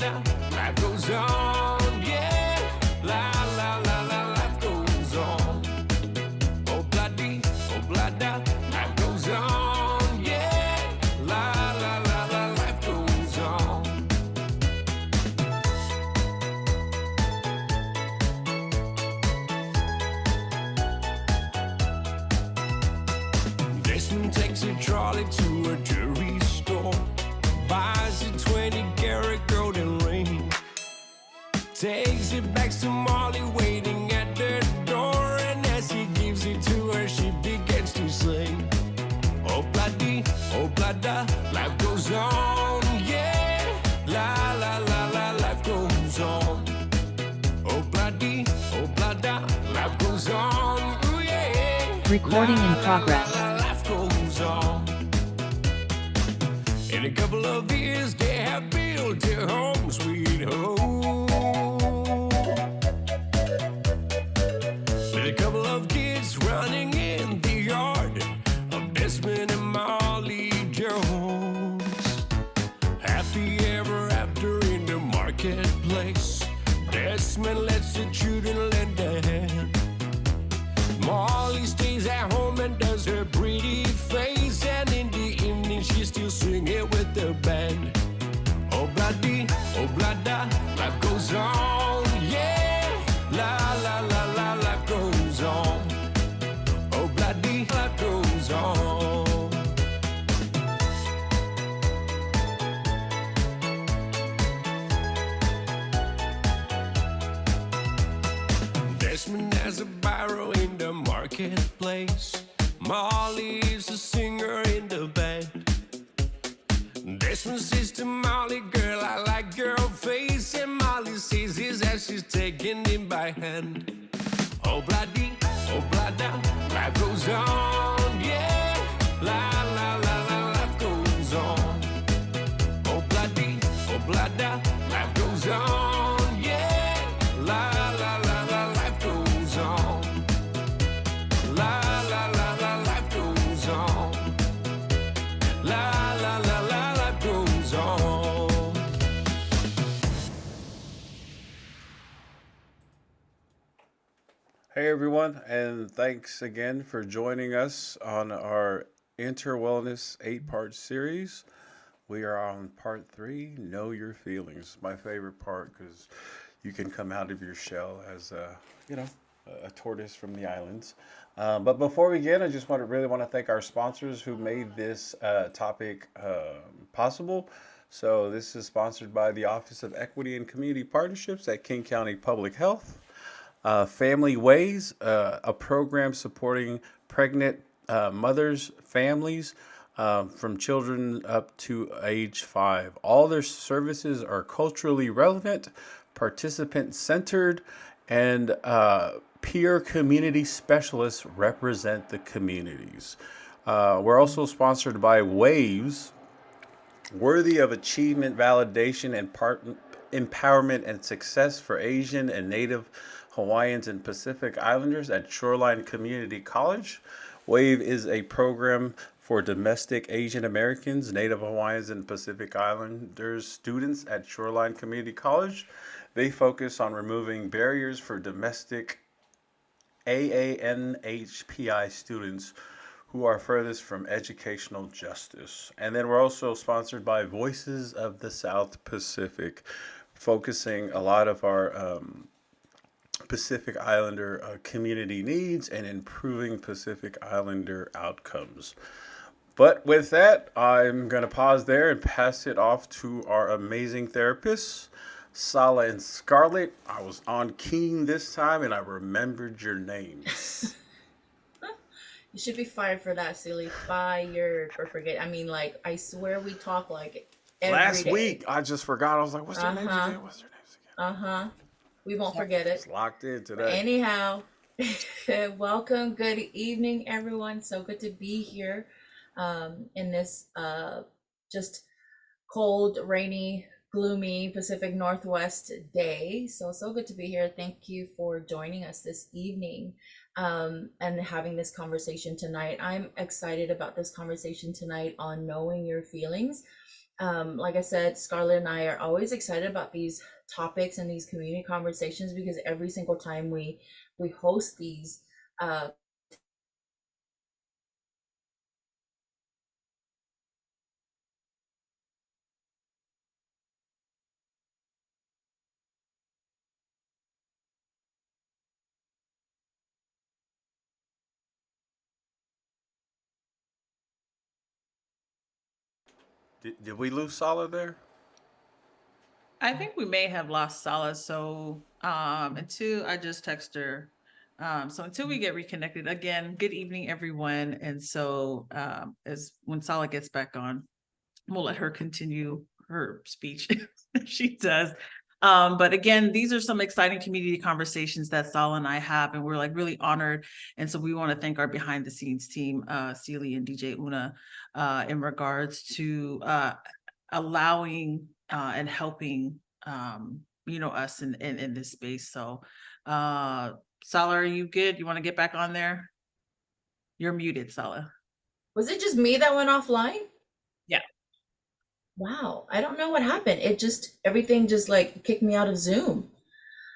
da, life goes on, yeah. La la la la, life goes on. Oh blah da, life goes on, yeah. La la la la, life goes on. Desmond takes a trolley to a jewelry store, buys a 20-karat golden ring, takes it back to Molly waiting at the door, and as he gives it to her, she begins to sing. Oh blah da, life goes on, yeah. La la la la, life goes on. Oh blah da, life goes on, ooh, yeah. Recording in progress. Life goes on. In a couple of years, they have built their home, sweet home. With a couple of kids running in the yard of Desmond and Molly Jones. Happy ever after in the marketplace. Desmond lets the children lend a hand. Molly stays at home and does her pretty face, and in the evening she's still singing with the band. Oh blah da, life goes on, yeah. La la la la, life goes on. Oh blah life goes on. Desmond has a barrow in the marketplace. Molly is a singer in the band. Desmond says to Molly, girl, I like your face, and Molly says this as she's taking him by hand. Oh blah da, life goes on, yeah. La la la la, life goes on. Oh blah da, life goes on, yeah. La la la la, life goes on. La la la la, life goes on. La la la la, life goes on. Hey everyone, and thanks again for joining us on our Inter Wellness 8-part series. We are on part 3, Know Your Feelings. My favorite part because you can come out of your shell as a tortoise from the islands. But before we begin, I just really want to thank our sponsors who made this topic possible. So this is sponsored by the Office of Equity and Community Partnerships at King County Public Health. Family Ways, a program supporting pregnant mothers, families from children up to age 5. All their services are culturally relevant, participant-centered, and peer community specialists represent the communities. We're also sponsored by Waves, worthy of achievement, validation, and empowerment and success for Asian and Native Hawaiians and Pacific Islanders at Shoreline Community College. WAVE is a program for domestic Asian Americans, Native Hawaiians, and Pacific Islanders students at Shoreline Community College. They focus on removing barriers for domestic AANHPI students who are furthest from educational justice. And then we're also sponsored by Voices of the South Pacific, focusing a lot of our Pacific Islander community needs and improving Pacific Islander outcomes. But with that, I'm going to pause there and pass it off to our amazing therapists, Sala and Scarlett. I was on keen this time and I remembered your names. You should be fired for that, silly. Fired for forget. I mean, like, I swear we talk like every Last day. week, I just forgot. I was like, what's their names again? What's their names again? We won't forget it. It's locked in today. Anyhow, welcome. Good evening, everyone. So good to be here in this just cold, rainy, gloomy Pacific Northwest day. So good to be here. Thank you for joining us this evening and having this conversation tonight. I'm excited about this conversation tonight on knowing your feelings. Like I said, Scarlett and I are always excited about these topics and these community conversations because every single time we host these, uh, Did we lose Sala there? I think we may have lost Sala. So until I just text her. So until we get reconnected again, good evening, everyone. And so as when Sala gets back on, we'll let her continue her speech if she does. But again, these are some exciting community conversations that Sala and I have, and we're like really honored. And so we want to thank our behind the scenes team, Celie and DJ Una, in regards to allowing and helping us in this space. So Sala, are you good? You want to get back on there? You're muted, Sala. was it just me that went offline? Yeah. Wow, I don't know what happened. It just everything just like kicked me out of Zoom.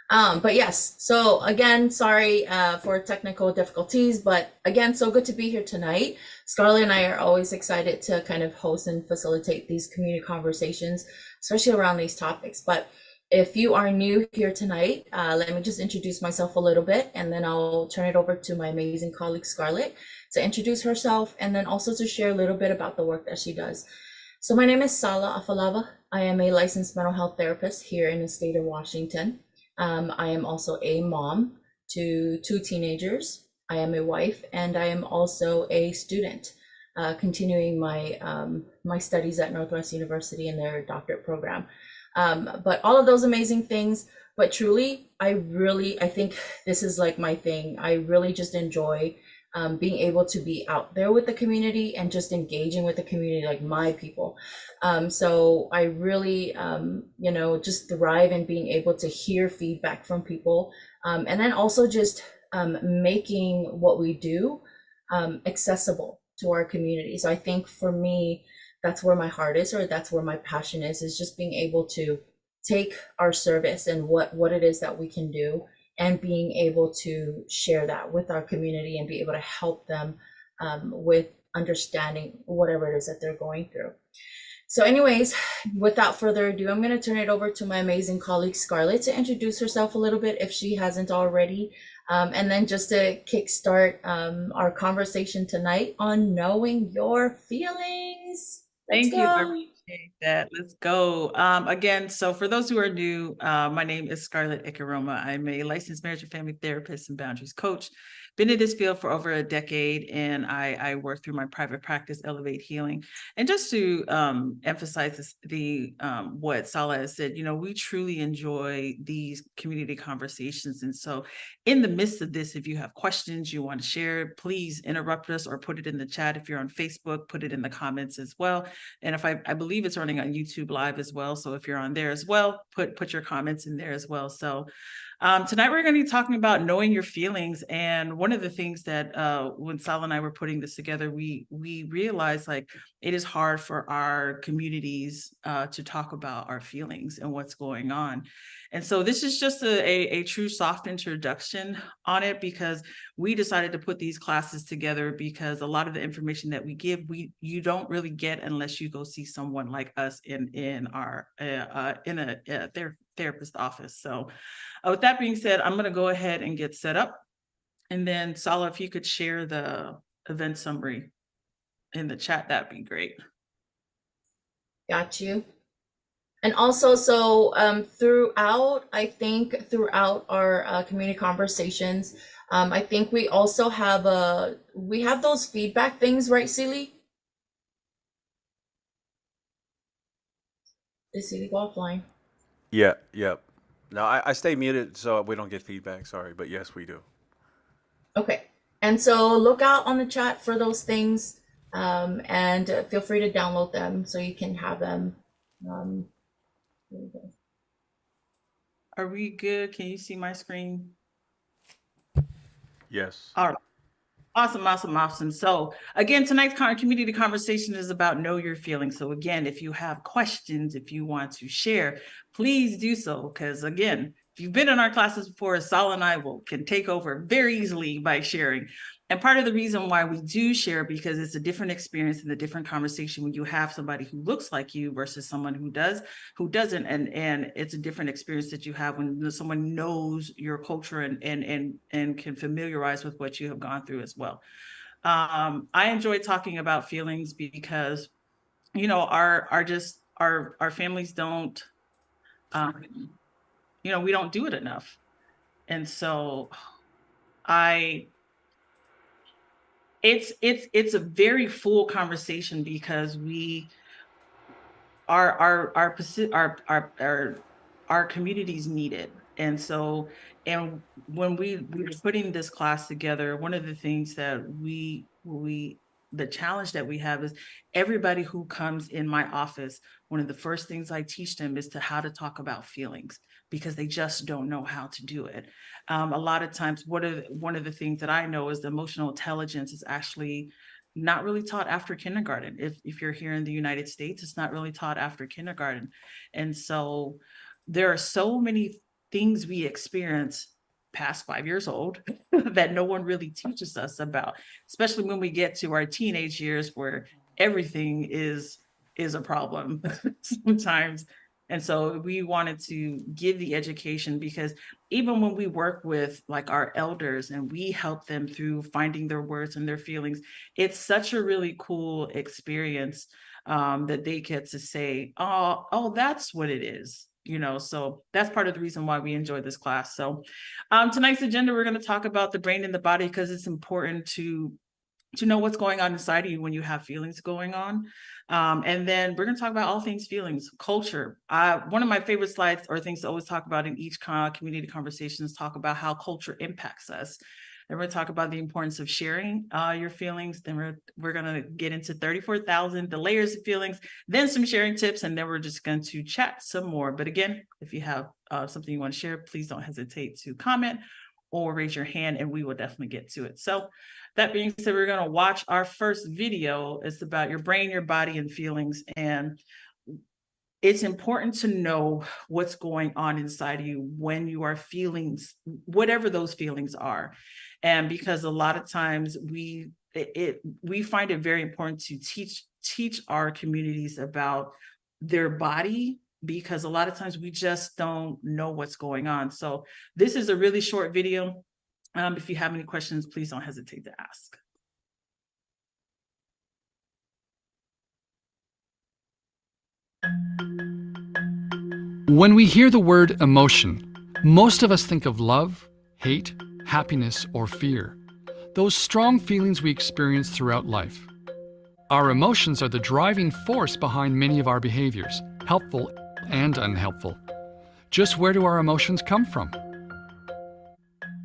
But yes, so again, sorry for technical difficulties, but again, so good to be here tonight. Scarlett and I are always excited to kind of host and facilitate these community conversations, especially around these topics. But if you are new here tonight, let me just introduce myself a little bit, and then I'll turn it over to my amazing colleague Scarlett to introduce herself, and then also to share a little bit about the work that she does. So my name is Sala Afalava. I am a licensed mental health therapist here in the state of Washington. I am also a mom to 2 teenagers. I am a wife, and I am also a student, continuing my studies at Northwest University in their doctorate program. But all of those amazing things, but truly, I think this is like my thing. I really just enjoy being able to be out there with the community and just engaging with the community, like my people. So I really, just thrive in being able to hear feedback from people. And then also just making what we do accessible to our community. So I think for me, that's where my heart is, or that's where my passion is just being able to take our service and what it is that we can do and being able to share that with our community and be able to help them with understanding whatever it is that they're going through. So anyways, without further ado, I'm going to turn it over to my amazing colleague Scarlett to introduce herself a little bit if she hasn't already. And then just to kickstart our conversation tonight on knowing your feelings. Let's Thank you. I go. appreciate that. Let's go. Again, so for those who are new, my name is Scarlett Ikaroma. I'm a licensed marriage and family therapist and boundaries coach. Been in this field for over a decade, and I work through my private practice, Elevate Healing. And just to emphasize this, what Sala has said, we truly enjoy these community conversations. And so in the midst of this, if you have questions you want to share, please interrupt us or put it in the chat. If you're on Facebook, put it in the comments as well. And if I believe it's running on YouTube Live as well. So if you're on there as well, put your comments in there as well. So tonight we're going to be talking about knowing your feelings. And one of the things that when Sal and I were putting this together, we realized like it is hard for our communities to talk about our feelings and what's going on. And so this is just a true soft introduction on it, because we decided to put these classes together because a lot of the information that we give, you don't really get unless you go see someone like us in a therapist office. So with that being said, I'm going to go ahead and get set up. And then Sala, if you could share the event summary in the chat, that'd be great. Got you. And also, so throughout our community conversations, I think we also have those feedback things, right, Celie? Did Celie go offline? Yeah, yep. No, I stay muted so we don't get feedback. Sorry, but yes, we do. Okay. And so look out on the chat for those things, and feel free to download them so you can have them. There we go. Are we good? Can you see my screen? Yes. All right. Awesome, awesome, awesome. So again, tonight's community conversation is about know your feelings. So again, if you have questions, if you want to share, please do so. Because again, if you've been in our classes before, Sal and I can take over very easily by sharing. And part of the reason why we do share, because it's a different experience and a different conversation when you have somebody who looks like you versus someone who doesn't. And it's a different experience that you have when someone knows your culture and can familiarize with what you have gone through as well. I enjoy talking about feelings because, you know, our families don't, you know, we don't do it enough. And so it's a very full conversation because our communities need it. And so, and when we were putting this class together, one of the things that the challenge that we have is everybody who comes in my office, one of the first things I teach them is how to talk about feelings, because they just don't know how to do it. A lot of times, one of the things that I know is the emotional intelligence is actually not really taught after kindergarten. If you're here in the United States, it's not really taught after kindergarten. And so there are so many things we experience past 5 years old that no one really teaches us about, especially when we get to our teenage years where everything is a problem sometimes. And so we wanted to give the education, because even when we work with like our elders and we help them through finding their words and their feelings, it's such a really cool experience that they get to say, oh, that's what it is. You know, so that's part of the reason why we enjoy this class. So tonight's agenda, we're going to talk about the brain and the body, because it's important to know what's going on inside of you when you have feelings going on. And then we're going to talk about all things feelings, culture. One of my favorite slides or things to always talk about in each community conversations, talk about how culture impacts us. Then we're going to talk about the importance of sharing your feelings. Then we're going to get into 34,000, the layers of feelings, then some sharing tips, and then we're just going to chat some more. But again, if you have something you want to share, please don't hesitate to comment or raise your hand, and we will definitely get to it. So that being said, we're going to watch our first video. It's about your brain, your body, and feelings. And it's important to know what's going on inside of you when you are feeling whatever those feelings are. And because a lot of times we find it very important to teach our communities about their body, because a lot of times we just don't know what's going on. So this is a really short video. If you have any questions, please don't hesitate to ask. When we hear the word emotion, most of us think of love, hate, happiness, or fear, those strong feelings we experience throughout life. Our emotions are the driving force behind many of our behaviors, helpful and unhelpful. Just where do our emotions come from?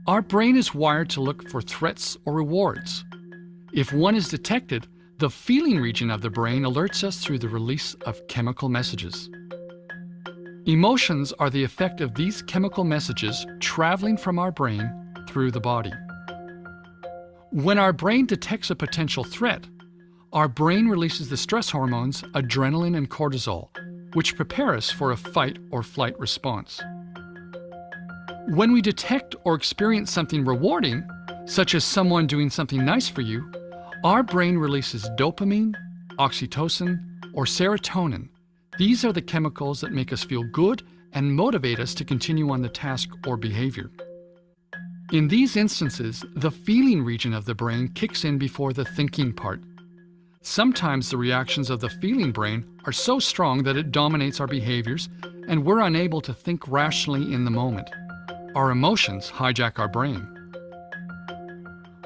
Our brain is wired to look for threats or rewards. If one is detected, the feeling region of the brain alerts us through the release of chemical messages. Emotions are the effect of these chemical messages traveling from our brain through the body. When our brain detects a potential threat, our brain releases the stress hormones adrenaline and cortisol, which prepare us for a fight or flight response. When we detect or experience something rewarding, such as someone doing something nice for you, our brain releases dopamine, oxytocin, or serotonin. These are the chemicals that make us feel good and motivate us to continue on the task or behavior. In these instances, the feeling region of the brain kicks in before the thinking part. Sometimes the reactions of the feeling brain are so strong that it dominates our behaviors, and we're unable to think rationally in the moment. Our emotions hijack our brain.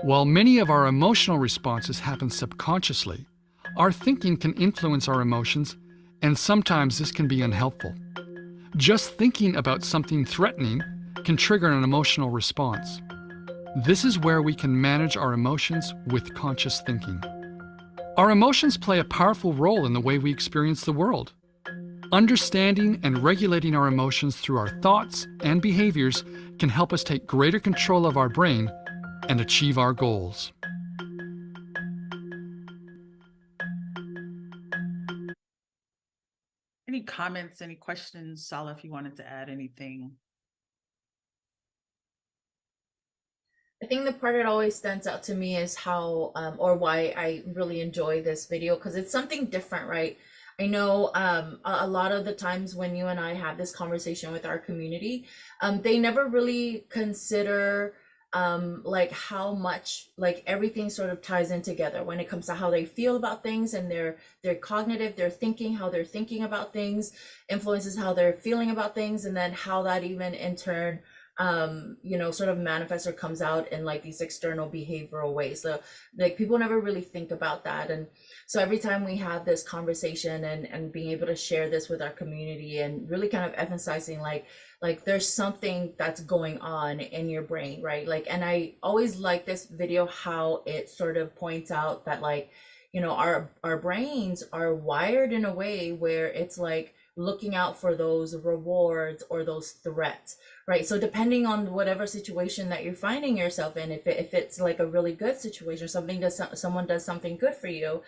While many of our emotional responses happen subconsciously, our thinking can influence our emotions, and sometimes this can be unhelpful. Just thinking about something threatening can trigger an emotional response. This is where we can manage our emotions with conscious thinking. Our emotions play a powerful role in the way we experience the world. Understanding and regulating our emotions through our thoughts and behaviors can help us take greater control of our brain and achieve our goals. comments, any questions? Sala, if you wanted to add anything. I think the part that always stands out to me is how, or why I really enjoy this video, because it's something different, right? I know a lot of the times when you and I have this conversation with our community, they never really consider like how much like everything sort of ties in together when it comes to how they feel about things, and their cognitive, their thinking, how they're thinking about things influences how they're feeling about things, and then how that even in turn you know, sort of manifests or comes out in like these external behavioral ways. So like people never really think about that. And so every time we have this conversation and being able to share this with our community and really kind of emphasizing like there's something that's going on in your brain, right? Like, and I always like this video, how it sort of points out that like, you know, our brains are wired in a way where it's like looking out for those rewards or those threats, right? So depending on whatever situation that you're finding yourself in, if it's like a really good situation, someone does something good for you,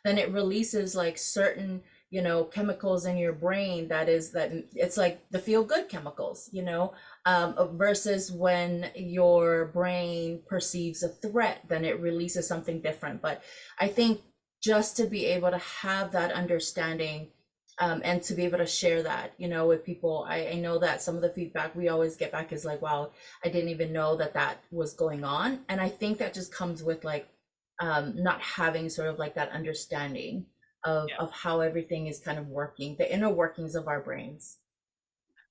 then it releases like certain, you know, chemicals in your brain that it's like the feel good chemicals, you know, versus when your brain perceives a threat, then it releases something different. But I think just to be able to have that understanding, and to be able to share that, you know, with people, I know that some of the feedback we always get back is like, wow, I didn't even know that was going on. And I think that just comes with like not having sort of like that understanding of how everything is kind of working, the inner workings of our brains.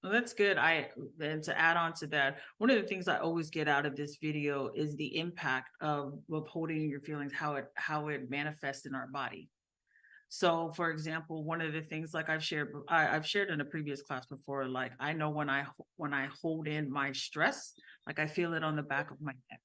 Well, that's good. And to add on to that, one of the things I always get out of this video is the impact of withholding your feelings, how it manifests in our body. So, for example, one of the things like I've shared in a previous class before, like I know when I hold in my stress, like I feel it on the back of my neck.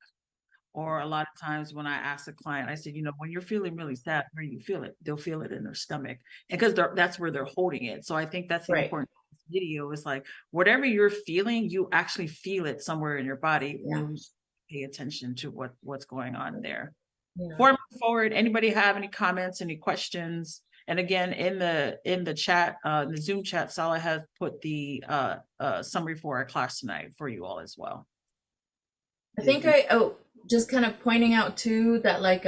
Or a lot of times when I ask a client, I said, you know, when you're feeling really sad, where you feel it, they'll feel it in their stomach, and because that's where they're holding it. So I think that's the Right. important video is like whatever you're feeling, you actually feel it somewhere in your body when you pay attention to what's going on there. Before I move forward, anybody have any comments, any questions? And again, in the chat, the Zoom chat, Sala has put the summary for our class tonight for you all as well. I think just kind of pointing out too that like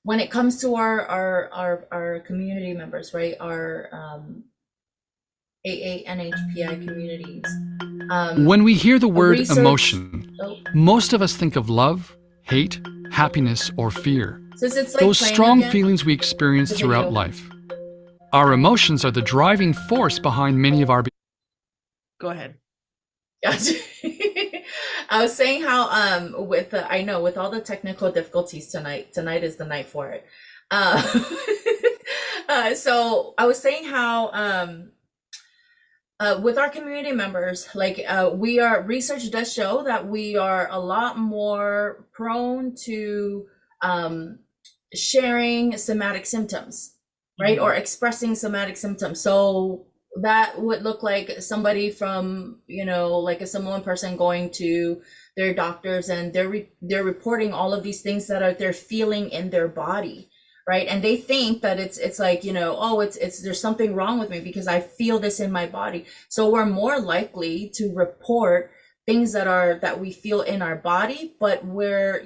when it comes to our community members, right, our AA NHPI communities. When we hear the word research- emotion, most of us think of love, hate, happiness, or fear. Since it's like Those playing strong again, feelings we experience the throughout video. life. Our emotions are the driving force behind many of our Go ahead. Gotcha. I was saying how with all the technical difficulties tonight is the night for it. So I was saying how with our community members, like research does show that we are a lot more prone to sharing somatic symptoms, right? Or expressing somatic symptoms. So that would look like somebody from, you know, like a Samoan person going to their doctors and they're reporting all of these things that they're feeling in their body, right? And they think that it's like, you know, oh, it's there's something wrong with me because I feel this in my body. So we're more likely to report things that we feel in our body, but we're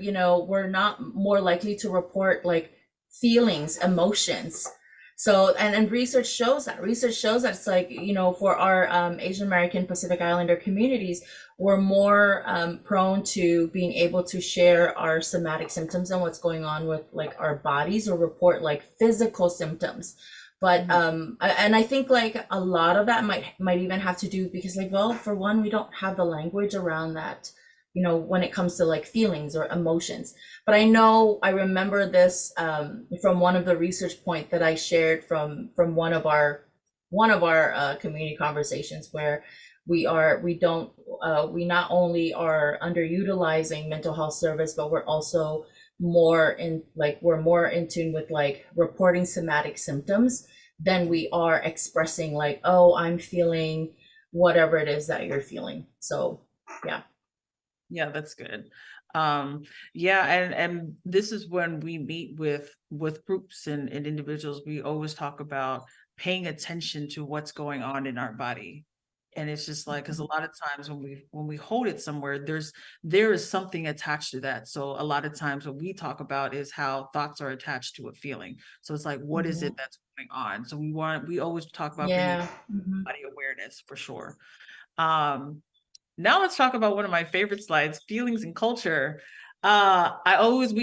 not more likely to report like feelings, emotions. So, and research shows that it's like, you know, for our Asian American Pacific Islander communities, we're more prone to being able to share our somatic symptoms and what's going on with like our bodies, or report like physical symptoms. But and I think like a lot of that might even have to do because like, well, for one, we don't have the language around that, you know, when it comes to like feelings or emotions. But I remember this from one of the research point that I shared from one of our community conversations, where we not only are underutilizing mental health service, but we're also more in tune with like reporting somatic symptoms than we are expressing like, oh, I'm feeling whatever it is that you're feeling. So Yeah, that's good. And this is when we meet with groups and individuals, we always talk about paying attention to what's going on in our body. And it's just like, because a lot of times when we hold it somewhere, there is something attached to that. So a lot of times what we talk about is how thoughts are attached to a feeling. So it's like, what is it that's going on? So we always talk about bringing Yeah. body awareness for sure. Now let's talk about one of my favorite slides, feelings and culture. We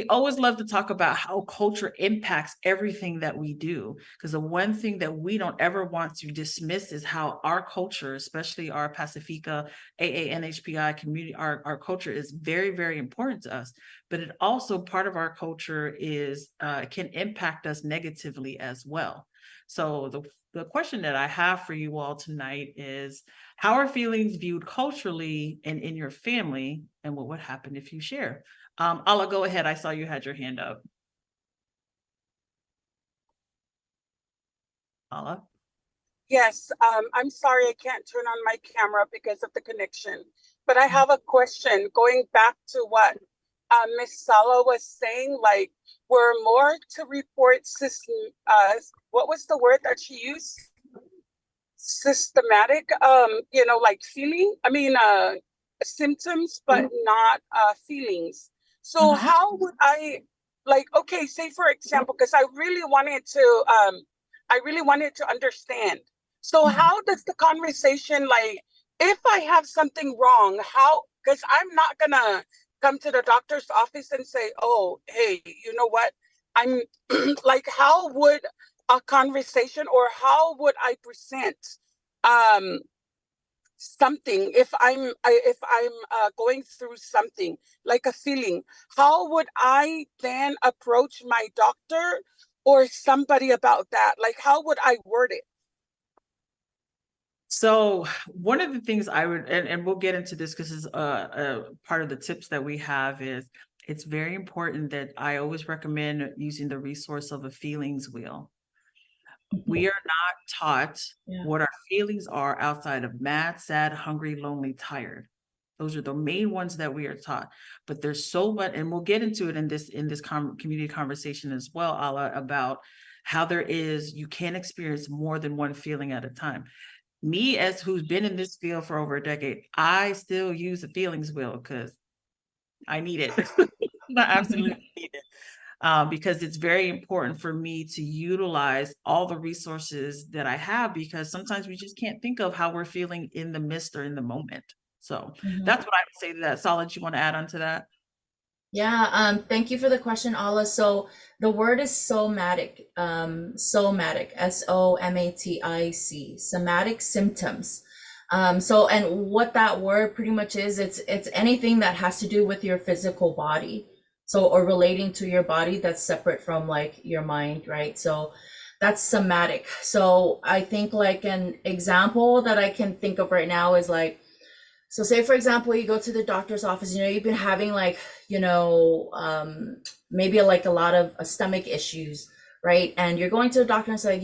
always love to talk about how culture impacts everything that we do. Because the one thing that we don't ever want to dismiss is how our culture, especially our Pacifica, AANHPI community, our culture is very, very important to us. But it also, part of our culture is can impact us negatively as well. So the question that I have for you all tonight is, how are feelings viewed culturally and in your family? And what would happen if you share? Ala, go ahead. I saw you had your hand up. Ala? Yes, I'm sorry I can't turn on my camera because of the connection. But I have a question going back to what Miss Sala was saying, like we're more to report what was the word that she used? Systematic, like symptoms, but not feelings. So how would I, like, okay, say for example, because I really wanted to understand. So how does the conversation, like, if I have something wrong, how, because I'm not gonna come to the doctor's office and say, oh, hey, you know what? I'm like, how would a conversation, or how would I present something if I'm going through something like a feeling? How would I then approach my doctor or somebody about that? Like, how would I word it? So one of the things I would, and we'll get into this because it's a part of the tips that we have, is it's very important that I always recommend using the resource of a feelings wheel. We are not taught what our feelings are outside of mad, sad, hungry, lonely, tired. Those are the main ones that we are taught. But there's so much, and we'll get into it in this community conversation as well, Ala, about how you can experience more than one feeling at a time. Me, as who's been in this field for over a decade, I still use the feelings wheel because I need it. I absolutely need it. Because it's very important for me to utilize all the resources that I have, because sometimes we just can't think of how we're feeling in the midst or in the moment. So that's what I would say to that. Solid, you want to add on to that? Yeah, thank you for the question, Ala. So the word is somatic, somatic, SOMATIC, somatic symptoms. And what that word pretty much is, it's anything that has to do with your physical body. So, or relating to your body that's separate from like your mind, right? So that's somatic. So I think like an example that I can think of right now is like, so say for example, you go to the doctor's office, you've been having like, maybe like a lot of stomach issues, right? And you're going to the doctor and say,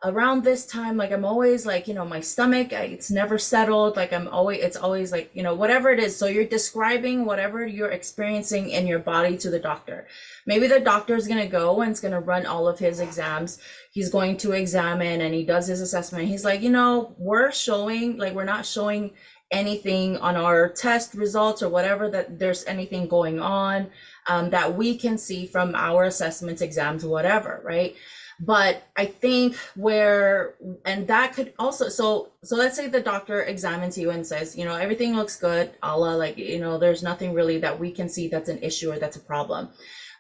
around this time, like I'm always like, my stomach, it's never settled. Like it's always like, whatever it is. So you're describing whatever you're experiencing in your body to the doctor. Maybe the doctor is going to go and it's going to run all of his exams. He's going to examine and he does his assessment. He's like, we're not showing anything on our test results or whatever, that there's anything going on that we can see from our assessments, exams, whatever, right? But I think and that could also, so let's say the doctor examines you and says, everything looks good, Ala, like, there's nothing really that we can see that's an issue or that's a problem.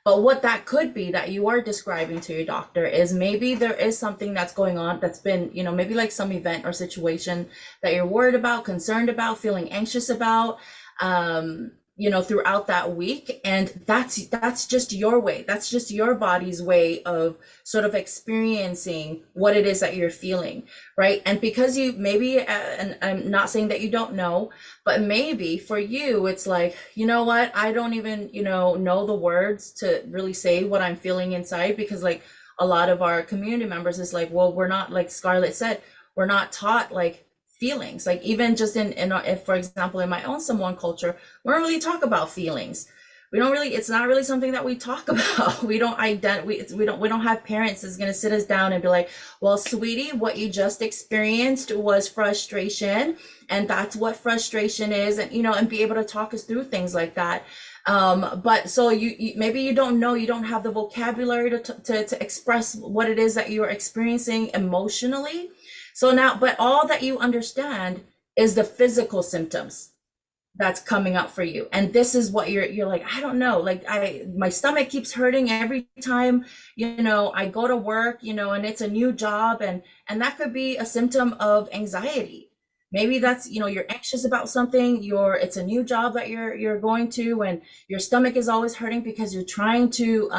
But what that could be that you are describing to your doctor is maybe there is something that's going on that's been, maybe like some event or situation that you're worried about, concerned about, feeling anxious about, throughout that week. And that's just your way. That's just your body's way of sort of experiencing what it is that you're feeling, right? And because you maybe, and I'm not saying that you don't know, but maybe for you, it's like, you know what? I don't even, know the words to really say what I'm feeling inside, because like a lot of our community members is like, well, we're not, like Scarlett said, we're not taught like feelings. Like even just if, for example, in my own Samoan culture, we don't really talk about feelings, we don't really, it's not really something that we talk about. We don't we don't have parents that's going to sit us down and be like, well, sweetie, what you just experienced was frustration, and that's what frustration is, and and be able to talk us through things like that. But so you maybe you don't know, you don't have the vocabulary to express what it is that you're experiencing emotionally. So now, but all that you understand is the physical symptoms that's coming up for you. And this is what you're like, I don't know, like my stomach keeps hurting every time, I go to work, and it's a new job, and that could be a symptom of anxiety. Maybe that's, you're anxious about something, it's a new job that you're going to, and your stomach is always hurting because you're trying to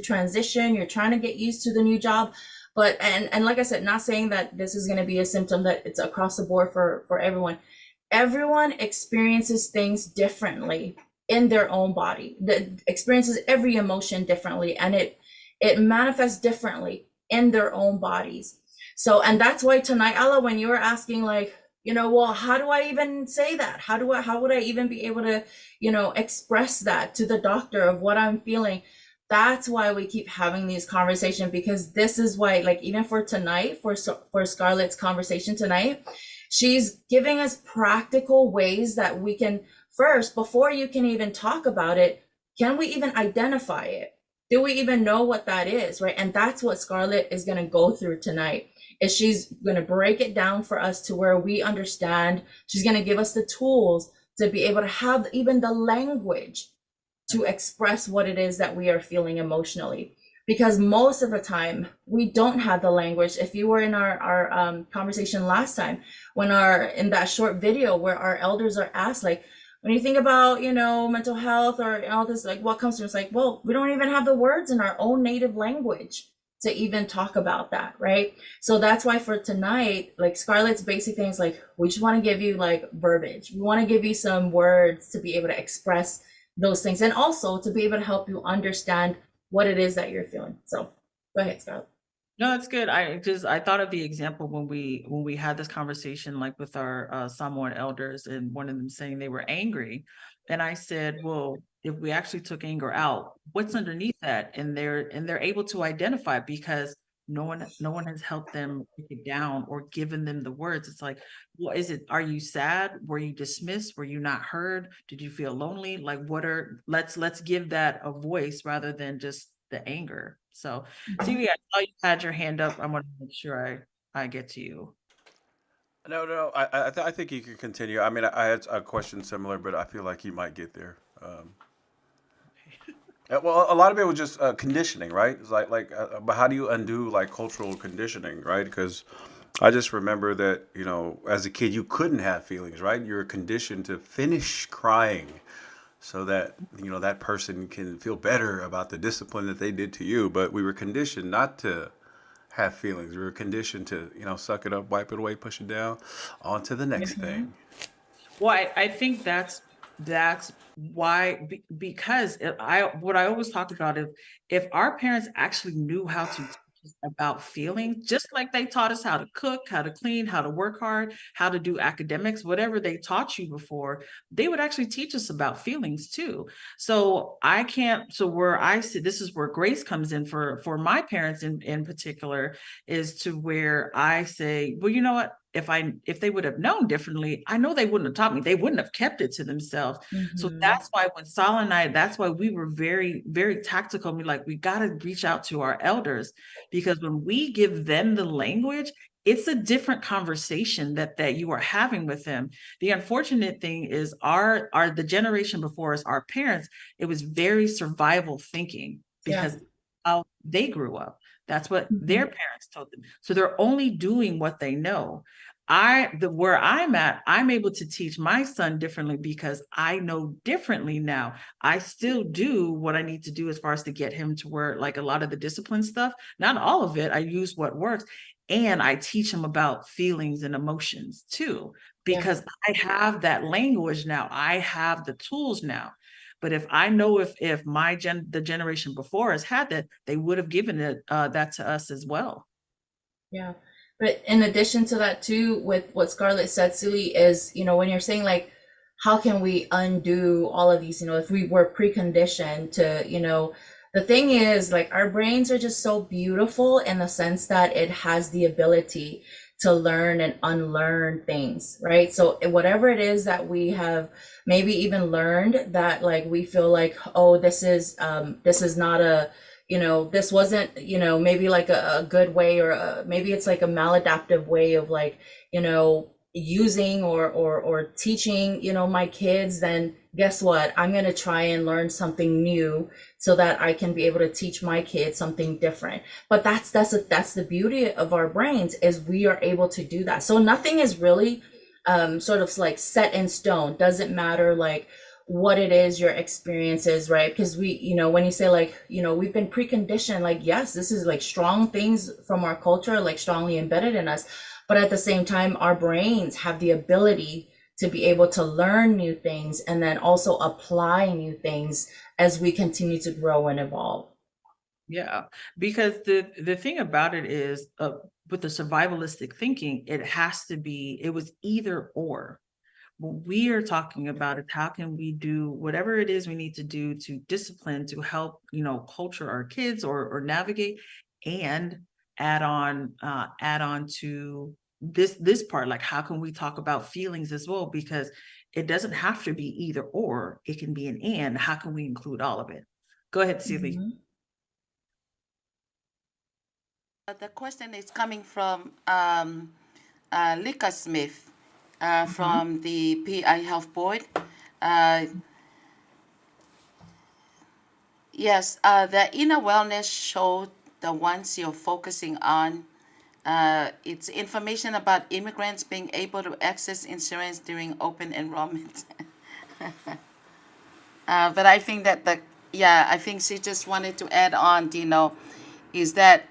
transition, you're trying to get used to the new job. But, and like I said, not saying that this is going to be a symptom that it's across the board for everyone. Everyone experiences things differently in their own body, that experiences every emotion differently, and it manifests differently in their own bodies. So, and that's why tonight, Ella, when you were asking, like, well, how do I even say that? How would I even be able to, express that to the doctor of what I'm feeling? That's why we keep having these conversations, because this is why, like, even for tonight, for Scarlett's conversation tonight, she's giving us practical ways that we can first, before you can even talk about it, can we even identify it? Do we even know what that is, right? And that's what Scarlett is going to go through tonight. Is she's going to break it down for us to where we understand. She's going to give us the tools to be able to have even the language to express what it is that we are feeling emotionally. Because most of the time we don't have the language. If you were in our conversation last time, in that short video where our elders are asked, like, when you think about, mental health or all this, like, what comes to us, like, well, we don't even have the words in our own native language to even talk about that, right? So that's why for tonight, like, Scarlett's basic things, like, we just want to give you like verbiage. We want to give you some words to be able to express those things, and also to be able to help you understand what it is that you're feeling. So go ahead, Scarlett. No, that's good. I thought of the example when we had this conversation, like with our Samoan elders, and one of them saying they were angry, and I said, well, if we actually took anger out, what's underneath that? And they're able to identify, because no one has helped them break it down or given them the words. It's like, what is it? Are you sad? Were you dismissed? Were you not heard? Did you feel lonely? Like, let's give that a voice rather than just the anger. So, Celia, I saw you had your hand up. I want to make sure I get to you. No. I think you can continue. I mean, I had a question similar, but I feel like you might get there. Well, a lot of it was just conditioning, right? It's but how do you undo like cultural conditioning, right? Because I just remember that, as a kid, you couldn't have feelings, right? You're conditioned to finish crying so that, that person can feel better about the discipline that they did to you. But we were conditioned not to have feelings. We were conditioned to, suck it up, wipe it away, push it down, on to the next thing. Well, I think that's why, because what I always talk about is, if our parents actually knew how to teach us about feelings, just like they taught us how to cook, how to clean, how to work hard, how to do academics, whatever they taught you before, they would actually teach us about feelings too. So where I see, this is where grace comes in for my parents in particular, is to where I say, well, you know what? If they would have known differently, I know they wouldn't have taught me. They wouldn't have kept it to themselves. Mm-hmm. So that's why when Sal and that's why we were very, very tactical. We got to reach out to our elders, because when we give them the language, it's a different conversation that you are having with them. The unfortunate thing is the generation before us, our parents, it was very survival thinking, because how they grew up. That's what their parents told them. So they're only doing what they know. Where I'm at, I'm able to teach my son differently because I know differently now. I still do what I need to do as far as to get him to where, like, a lot of the discipline stuff, not all of it, I use what works. And I teach him about feelings and emotions too, because I have that language now. I have the tools now. But if I know if the generation before us had that, they would have given that to us as well. Yeah. But in addition to that too, with what Scarlett said, Silly, is, when you're saying, like, how can we undo all of these, if we were preconditioned to, the thing is, like, our brains are just so beautiful in the sense that it has the ability to learn and unlearn things, right? So whatever it is that we have maybe even learned that, like, we feel like, oh, this is not a, this wasn't, maybe like a good way, or maybe it's like a maladaptive way of, like, using or teaching, my kids, then guess what? I'm going to try and learn something new so that I can be able to teach my kids something different. But that's the beauty of our brains, is we are able to do that. So nothing is really sort of like set in stone. Doesn't matter like what it is your experience is, right? Because we, when you say like, we've been preconditioned, like, yes, this is like strong things from our culture, like strongly embedded in us. But at the same time, our brains have the ability to be able to learn new things and then also apply new things as we continue to grow and evolve. Yeah, because the thing about it is, with the survivalistic thinking, it was either or. What we are talking about is how can we do whatever it is we need to do to discipline, to help, culture our kids, or navigate, and add on to this part, like how can we talk about feelings as well, because it doesn't have to be either or, it can be an and. How can we include all of it? Go ahead, Celie. The question is coming from Lika Smith from the PI Health Board. Yes, the inner wellness show, the ones you're focusing on, it's information about immigrants being able to access insurance during open enrollment. But I think that I think she just wanted to add on, is that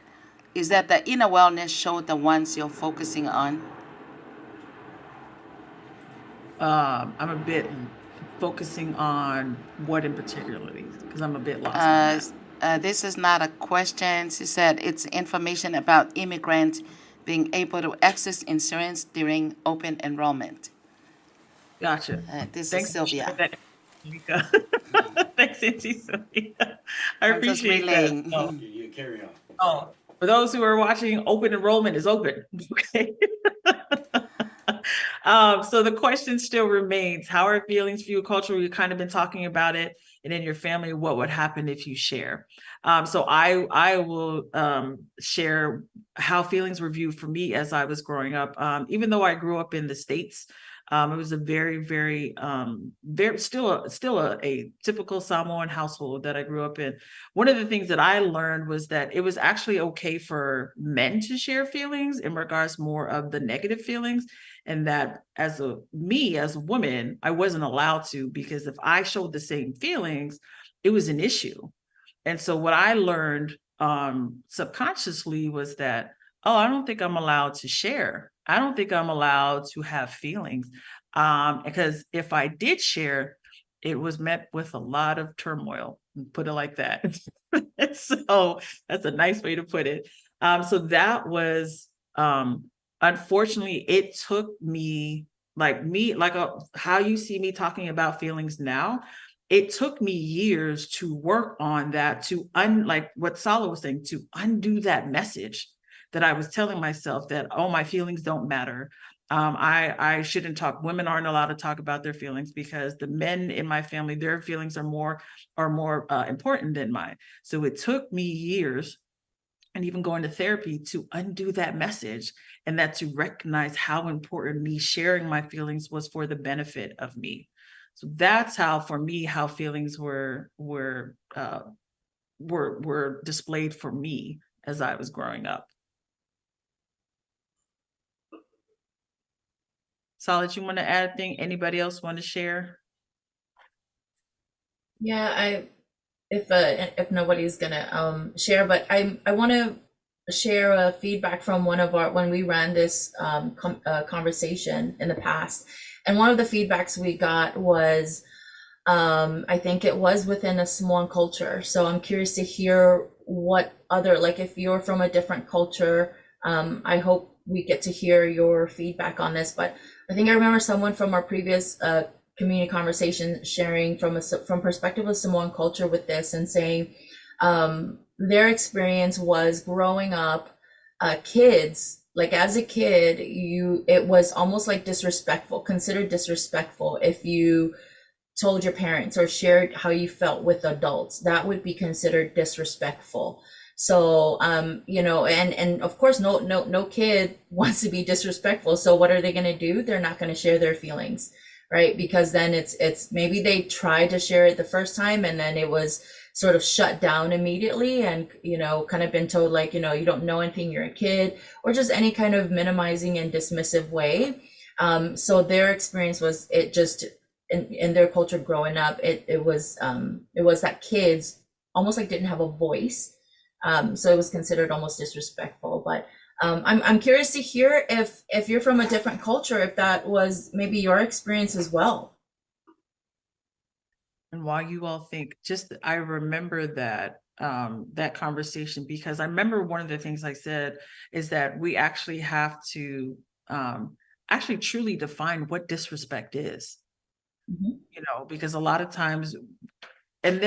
the inner wellness show, the ones you're focusing on? I'm a bit focusing on what in particularly, because I'm a bit lost on that. This is not a question. She said it's information about immigrants being able to access insurance during open enrollment. Gotcha. This Thanks, is Sylvia. Lika. Thanks, Auntie Sylvia. I I'm just appreciate relaying. that. Oh. You carry on. Oh, for those who are watching, open enrollment is open. Okay. So the question still remains: how are feelings for you culturally? We've kind of been talking about it, and in your family, what would happen if you share? So I will share how feelings were viewed for me as I was growing up. Even though I grew up in the States, it was a very, very, still a typical Samoan household that I grew up in. One of the things that I learned was that it was actually okay for men to share feelings in regards more of the negative feelings, and that as a woman, I wasn't allowed to, because if I showed the same feelings, it was an issue. And so what I learned subconsciously was that, oh, I don't think I'm allowed to share. I don't think I'm allowed to have feelings, because if I did share, it was met with a lot of turmoil, put it like that. So that's a nice way to put it. So that was, unfortunately, it took me, how you see me talking about feelings now, it took me years to work on that, to like what Sala was saying, to undo that message that I was telling myself, that, oh, my feelings don't matter. I shouldn't talk. Women aren't allowed to talk about their feelings because the men in my family, their feelings are more important than mine. So it took me years, and even going to therapy, to undo that message, and that to recognize how important me sharing my feelings was for the benefit of me. So that's how, for me, how feelings were displayed for me as I was growing up. Solid, you want to add a thing? Anybody else want to share? Yeah, if nobody's gonna share, but I want to share a feedback from when we ran this conversation in the past, and one of the feedbacks we got was, I think it was within a Samoan culture. So I'm curious to hear what other, like, if you're from a different culture, I hope we get to hear your feedback on this. But I think I remember someone from our previous community conversation, sharing from perspective of Samoan culture with this, and saying their experience was growing up, kids, like as a kid, it was almost like disrespectful, considered disrespectful if you told your parents or shared how you felt with adults. That would be considered disrespectful. So and of course no kid wants to be disrespectful. So what are they going to do? They're not going to share their feelings, right? Because then it's maybe they tried to share it the first time and then it was sort of shut down immediately, and kind of been told like, you don't know anything, you're a kid, or just any kind of minimizing and dismissive way. So their experience was, it just in their culture growing up, it was that kids almost like didn't have a voice. So it was considered almost disrespectful. But I'm curious to hear if you're from a different culture, if that was maybe your experience as well. And while you all think, I remember that that conversation, because I remember one of the things I said is that we actually have to actually truly define what disrespect is. Because a lot of times, and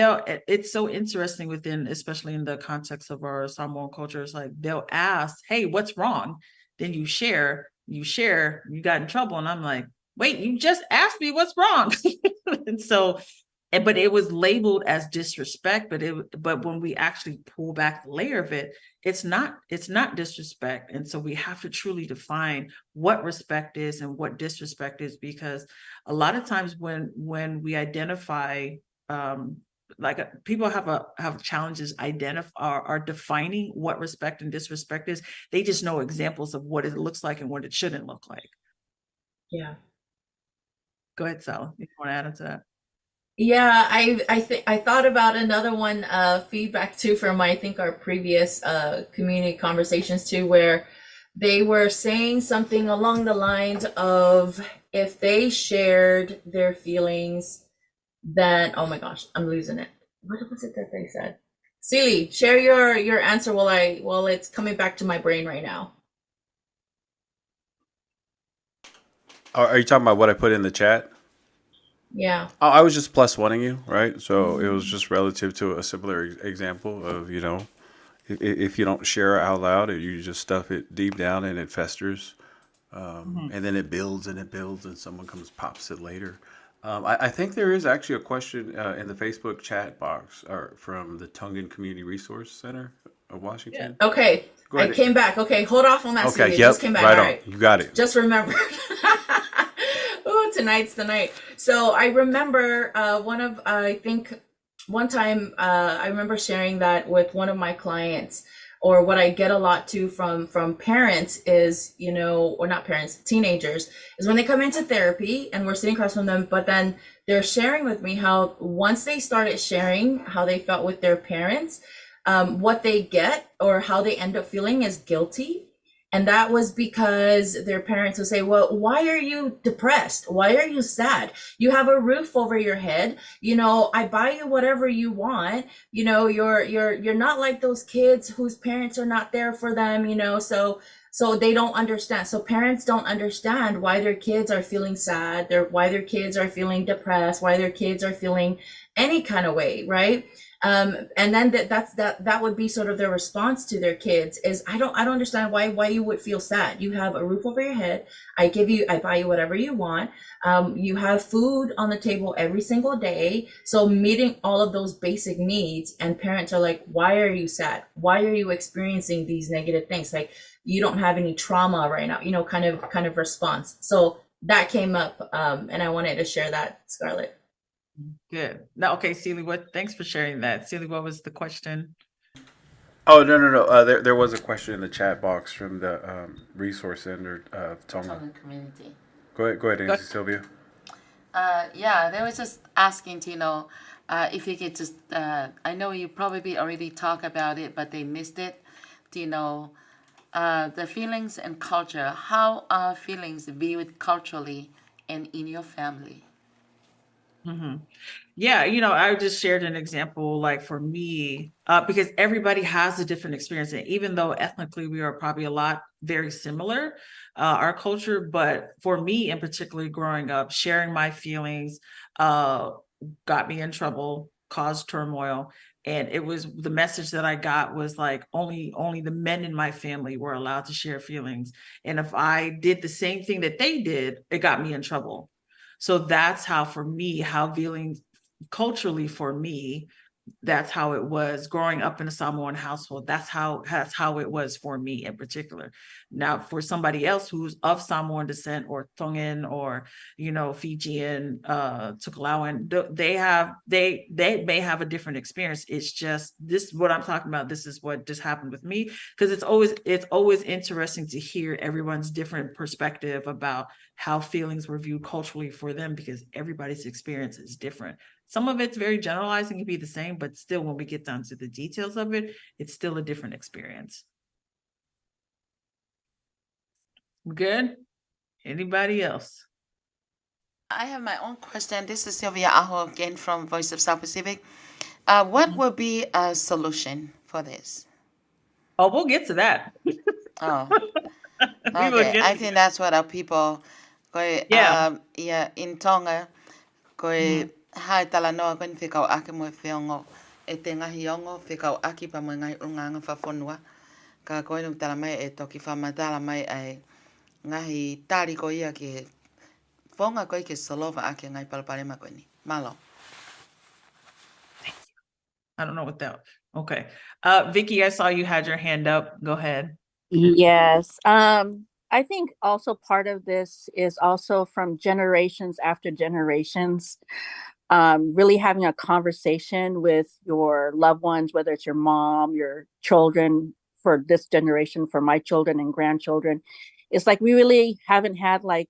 it's so interesting within, especially in the context of our Samoan culture, it's like they'll ask, hey, what's wrong? Then you share, you got in trouble. And I'm like, wait, you just asked me what's wrong. And so, but it was labeled as disrespect, but when we actually pull back the layer of it, it's not disrespect. And so we have to truly define what respect is and what disrespect is, because a lot of times when we identify, people have challenges are defining what respect and disrespect is. They just know examples of what it looks like and what it shouldn't look like. Yeah. Go ahead, Sal. You want to add into that? Yeah, I thought about another one, feedback too from I think our previous community conversations too, where they were saying something along the lines of, if they shared their feelings, then oh my gosh, I'm losing it. What was it that they said? Celie, share your answer while it's coming back to my brain right now. Are you talking about what I put in the chat? Yeah. Oh, I was just plus oneing you, right? So it was just relative to a similar example of, if you don't share it out loud, you just stuff it deep down and it festers. And then it builds and it builds and someone pops it later. I think there is actually a question in the Facebook chat box from the Tongan Community Resource Center of Washington. Yeah. Okay. Go ahead. I came back. Okay, hold off on that. Okay, Celia. yep, Just came back. right All on. right. You got it. Just remembered. Oh, tonight's the night. So I remember one time I remember sharing that with one of my clients, or what I get a lot too from parents is, or not parents, teenagers, is when they come into therapy and we're sitting across from them, but then they're sharing with me how once they started sharing how they felt with their parents, what they get or how they end up feeling is guilty. And that was because their parents would say, well, why are you depressed? Why are you sad? You have a roof over your head. I buy you whatever you want. You're not like those kids whose parents are not there for them, so they don't understand. So parents don't understand why their kids are feeling sad, why their kids are feeling depressed, why their kids are feeling any kind of way, right? And then that would be sort of their response to their kids is, I don't understand why you would feel sad. You have a roof over your head. I buy you whatever you want. You have food on the table every single day. So meeting all of those basic needs, and parents are like, why are you sad? Why are you experiencing these negative things? Like, you don't have any trauma right now, kind of response. So that came up, and I wanted to share that, Scarlett. Good. Now, okay, Celie, thanks for sharing that. Celie, what was the question? Oh, no. There was a question in the chat box from the Resource Center of Tonga. Tongan community. Go ahead, Nancy Sylvia. Yeah, they were just asking to if you could just, I know you probably already talked about it, but they missed it. The feelings and culture. How are feelings viewed culturally and in your family? Mhm. Yeah, I just shared an example, like for me, because everybody has a different experience. And even though ethnically we are probably a lot very similar, our culture, but for me in particular, growing up, sharing my feelings uh, got me in trouble, caused turmoil. And it was the message that I got was like only the men in my family were allowed to share feelings. And if I did the same thing that they did, it got me in trouble. So that's how, for me, how feelings culturally for me, that's how it was growing up in a Samoan household. That's how it was for me in particular. Now, for somebody else who's of Samoan descent or Tongan or Fijian, Tukalauan, they may have a different experience. It's just this what I'm talking about. This is what just happened with me because it's always interesting to hear everyone's different perspective about how feelings were viewed culturally for them because everybody's experience is different. Some of it's very generalized and can be the same, but still, when we get down to the details of it, it's still a different experience. Good? Anybody else? I have my own question. This is Sylvia Aho again from Voice of South Pacific. What will be a solution for this? Oh, we'll get to that. Oh, We will okay. get I to think that. that's what our people Yeah. yeah, in Tonga Mhm. hai talanoa kon whikau ake mo whiongo e te ngahi ongo whikau aki pa mo ngai unganga whafonua ka koe nuk tala mai e toki whamatala mai ai ngahi tari ko ia ke whonga koe ke solova ake ngai palapalema koe ni. Malo. I don't know what that. Okay. Vicky, I saw you had your hand up. Go ahead. Yes. I think also part of this is also from generations after generations, really having a conversation with your loved ones, whether it's your mom, your children, for this generation, for my children and grandchildren. It's like we really haven't had like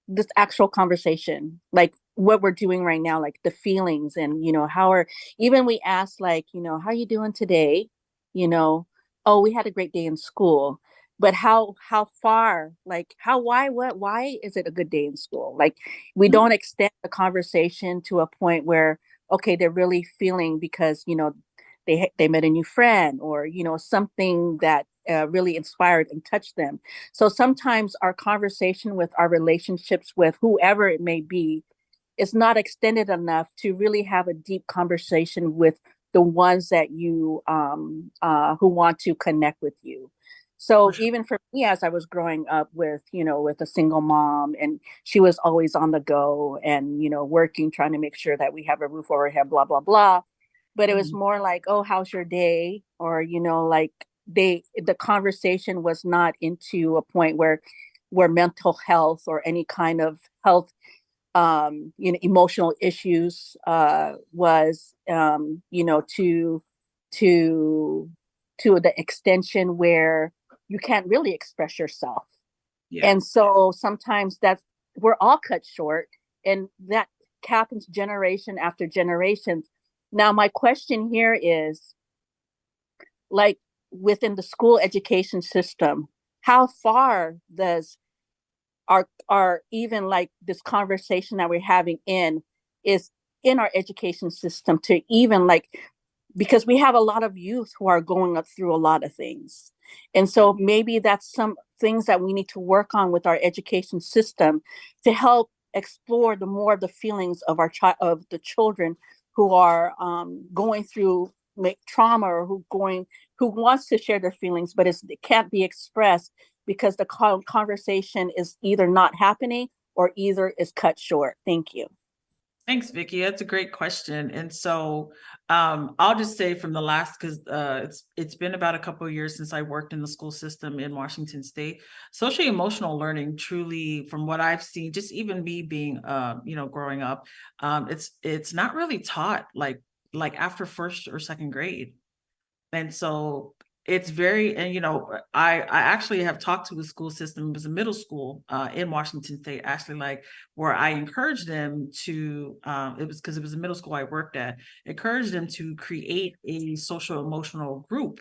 this actual conversation, like what we're doing right now, like the feelings and how are even we ask like, how are you doing today? You know, oh, we had a great day in school. But how far, like how why is it a good day in school? Like we don't extend the conversation to a point where okay, they're really feeling because they met a new friend or something that really inspired and touched them. So sometimes our conversation with our relationships with whoever it may be is not extended enough to really have a deep conversation with the ones that you who want to connect with you. For So sure. even for me, as I was growing up with with a single mom, and she was always on the go and working, trying to make sure that we have a roof over our head, blah blah blah. But it was Mhm. more like, oh, how's your day? Or like the conversation was not into a point where mental health or any kind of health emotional issues was to to the extension where you can't really express yourself. Yeah. And so sometimes that's we're all cut short, and that happens generation after generation. Now my question here is, like, within the school education system, how far does our even like this conversation that we're having is in our education system to even like, because we have a lot of youth who are going up through a lot of things, and so maybe that's some things that we need to work on with our education system to help explore the more of the feelings of of the children who are going through trauma, or who wants to share their feelings but it can't be expressed because the conversation is either not happening or either is cut short. Thank you. Thanks, Vicky. That's a great question. And so I'll just say from the last, because it's been about a couple of years since I worked in the school system in Washington State. Social emotional learning, truly, from what I've seen, just even me being growing up, it's not really taught like after first or second grade. And so it's very, and I actually have talked to a school system, it was a middle school in Washington State, actually, like where I encouraged them to, it was because it was a middle school I worked at, encouraged them to create a social emotional group,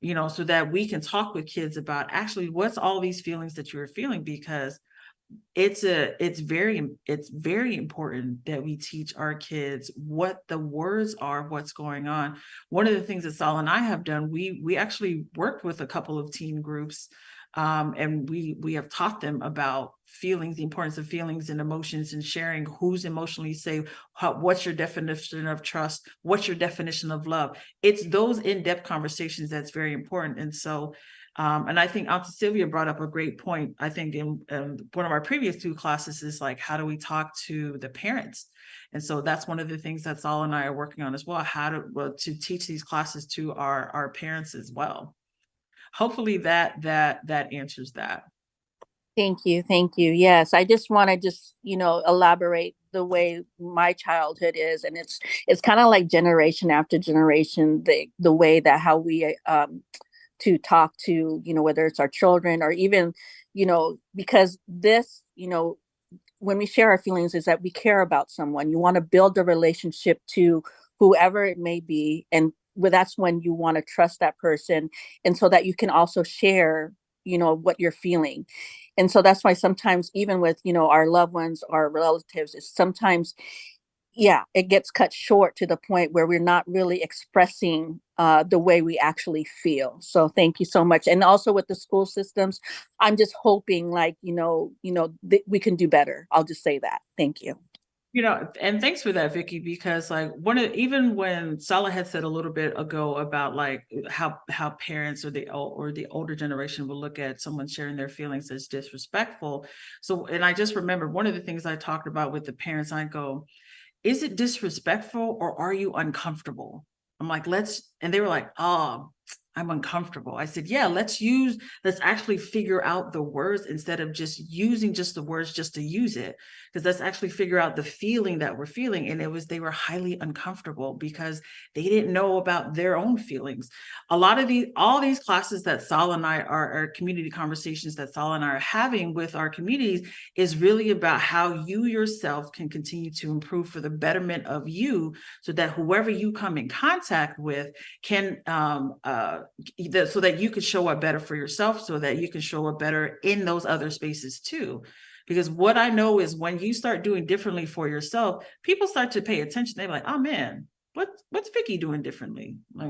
so that we can talk with kids about actually what's all these feelings that you're feeling, because it's very important that we teach our kids what the words are, what's going on. One of the things that Sal and I have done, we actually worked with a couple of teen groups, and we have taught them about feelings, the importance of feelings and emotions, and sharing who's emotionally safe, what's your definition of trust, what's your definition of love. It's those in-depth conversations that's very important. And so and I think Auntie Sylvia brought up a great point. I think in one of our previous 2 classes is like, how do we talk to the parents? And so that's one of the things that Saul and I are working on as well, how to teach these classes to our parents as well. Hopefully that answers that. Thank you. Thank you. Yes, I just want to elaborate the way my childhood is, and it's kind of like generation after generation, the way that how we to talk to, whether it's our children or even, because this, when we share our feelings is that we care about someone. You want to build a relationship to whoever it may be. And that's when you want to trust that person. And so that you can also share, what you're feeling. And so that's why sometimes even with, our loved ones, our relatives, is sometimes, it gets cut short to the point where we're not really expressing the way we actually feel. So thank you so much. And also with the school systems, I'm just hoping we can do better. I'll just say that. Thank you. And thanks for that, Vicky, because like even when Salah had said a little bit ago about like how parents or the older generation will look at someone sharing their feelings as disrespectful. So, and I just remember one of the things I talked about with the parents, I go, is it disrespectful or are you uncomfortable? I'm like, and they were like, oh, I'm uncomfortable. I said, yeah, let's actually figure out the words instead of just using just the words just to use it. Because let's actually figure out the feeling that we're feeling. And they were highly uncomfortable because they didn't know about their own feelings. All these classes that Sal and I are community conversations that Sal and I are having with our communities is really about how you yourself can continue to improve for the betterment of you, so that whoever you come in contact with can, so that you can show up better for yourself, so that you can show up better in those other spaces too. Because what I know is when you start doing differently for yourself, people start to pay attention. They're like, oh man, what's Vicky doing differently? Like,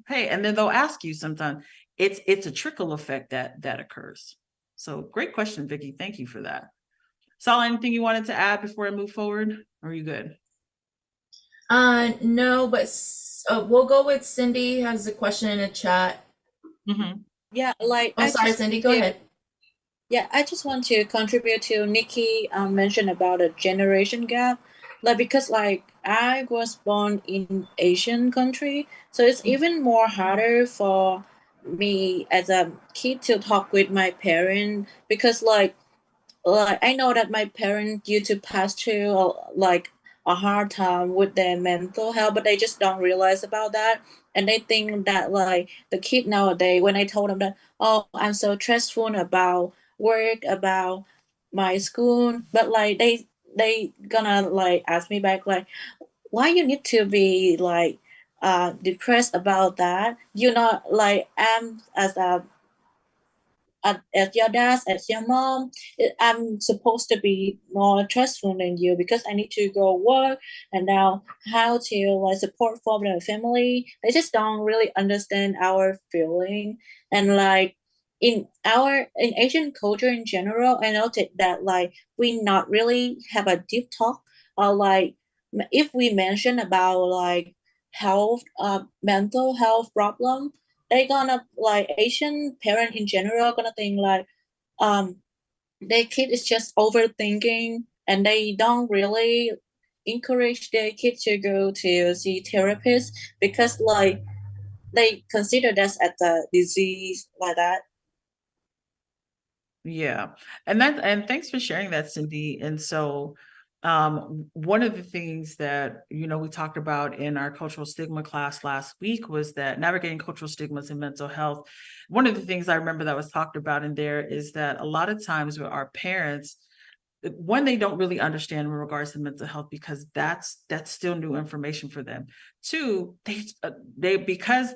hey, and then they'll ask you sometimes. It's a trickle effect that occurs. So great question, Vicky. Thank you for that. Sal, anything you wanted to add before I move forward? Or are you good? No, but we'll go with Cindy has a question in the chat. Mm-hmm. Yeah, like Oh, sorry, Cindy, go ahead. Yeah, I just want to contribute to Nikki mentioned about a generation gap. Because I was born in Asian country, so it's even more harder for me as a kid to talk with my parent, because I know that my parents used to pass through a hard time with their mental health, but they just don't realize about that. And they think that the kid nowadays, when I told them that, oh, I'm so stressful about work, about my school, but they gonna ask me back why you need to be depressed about that. You know, I'm as your dad, as your mom, I'm supposed to be more trustful than you because I need to go work, and now how to support for the family. They just don't really understand our feeling. And in Asian culture in general, I noticed that we not really have a deep talk, or if we mention about health, mental health problem, they gonna Asian parent in general gonna think their kid is just overthinking, and they don't really encourage their kid to go to see therapists because they consider that as a disease like that. Yeah. And thanks for sharing that, Cindy. And so one of the things that we talked about in our cultural stigma class last week was that navigating cultural stigmas in mental health. One of the things I remember that was talked about in there is that a lot of times with our parents, one, they don't really understand in regards to mental health because that's still new information for them. Two, they because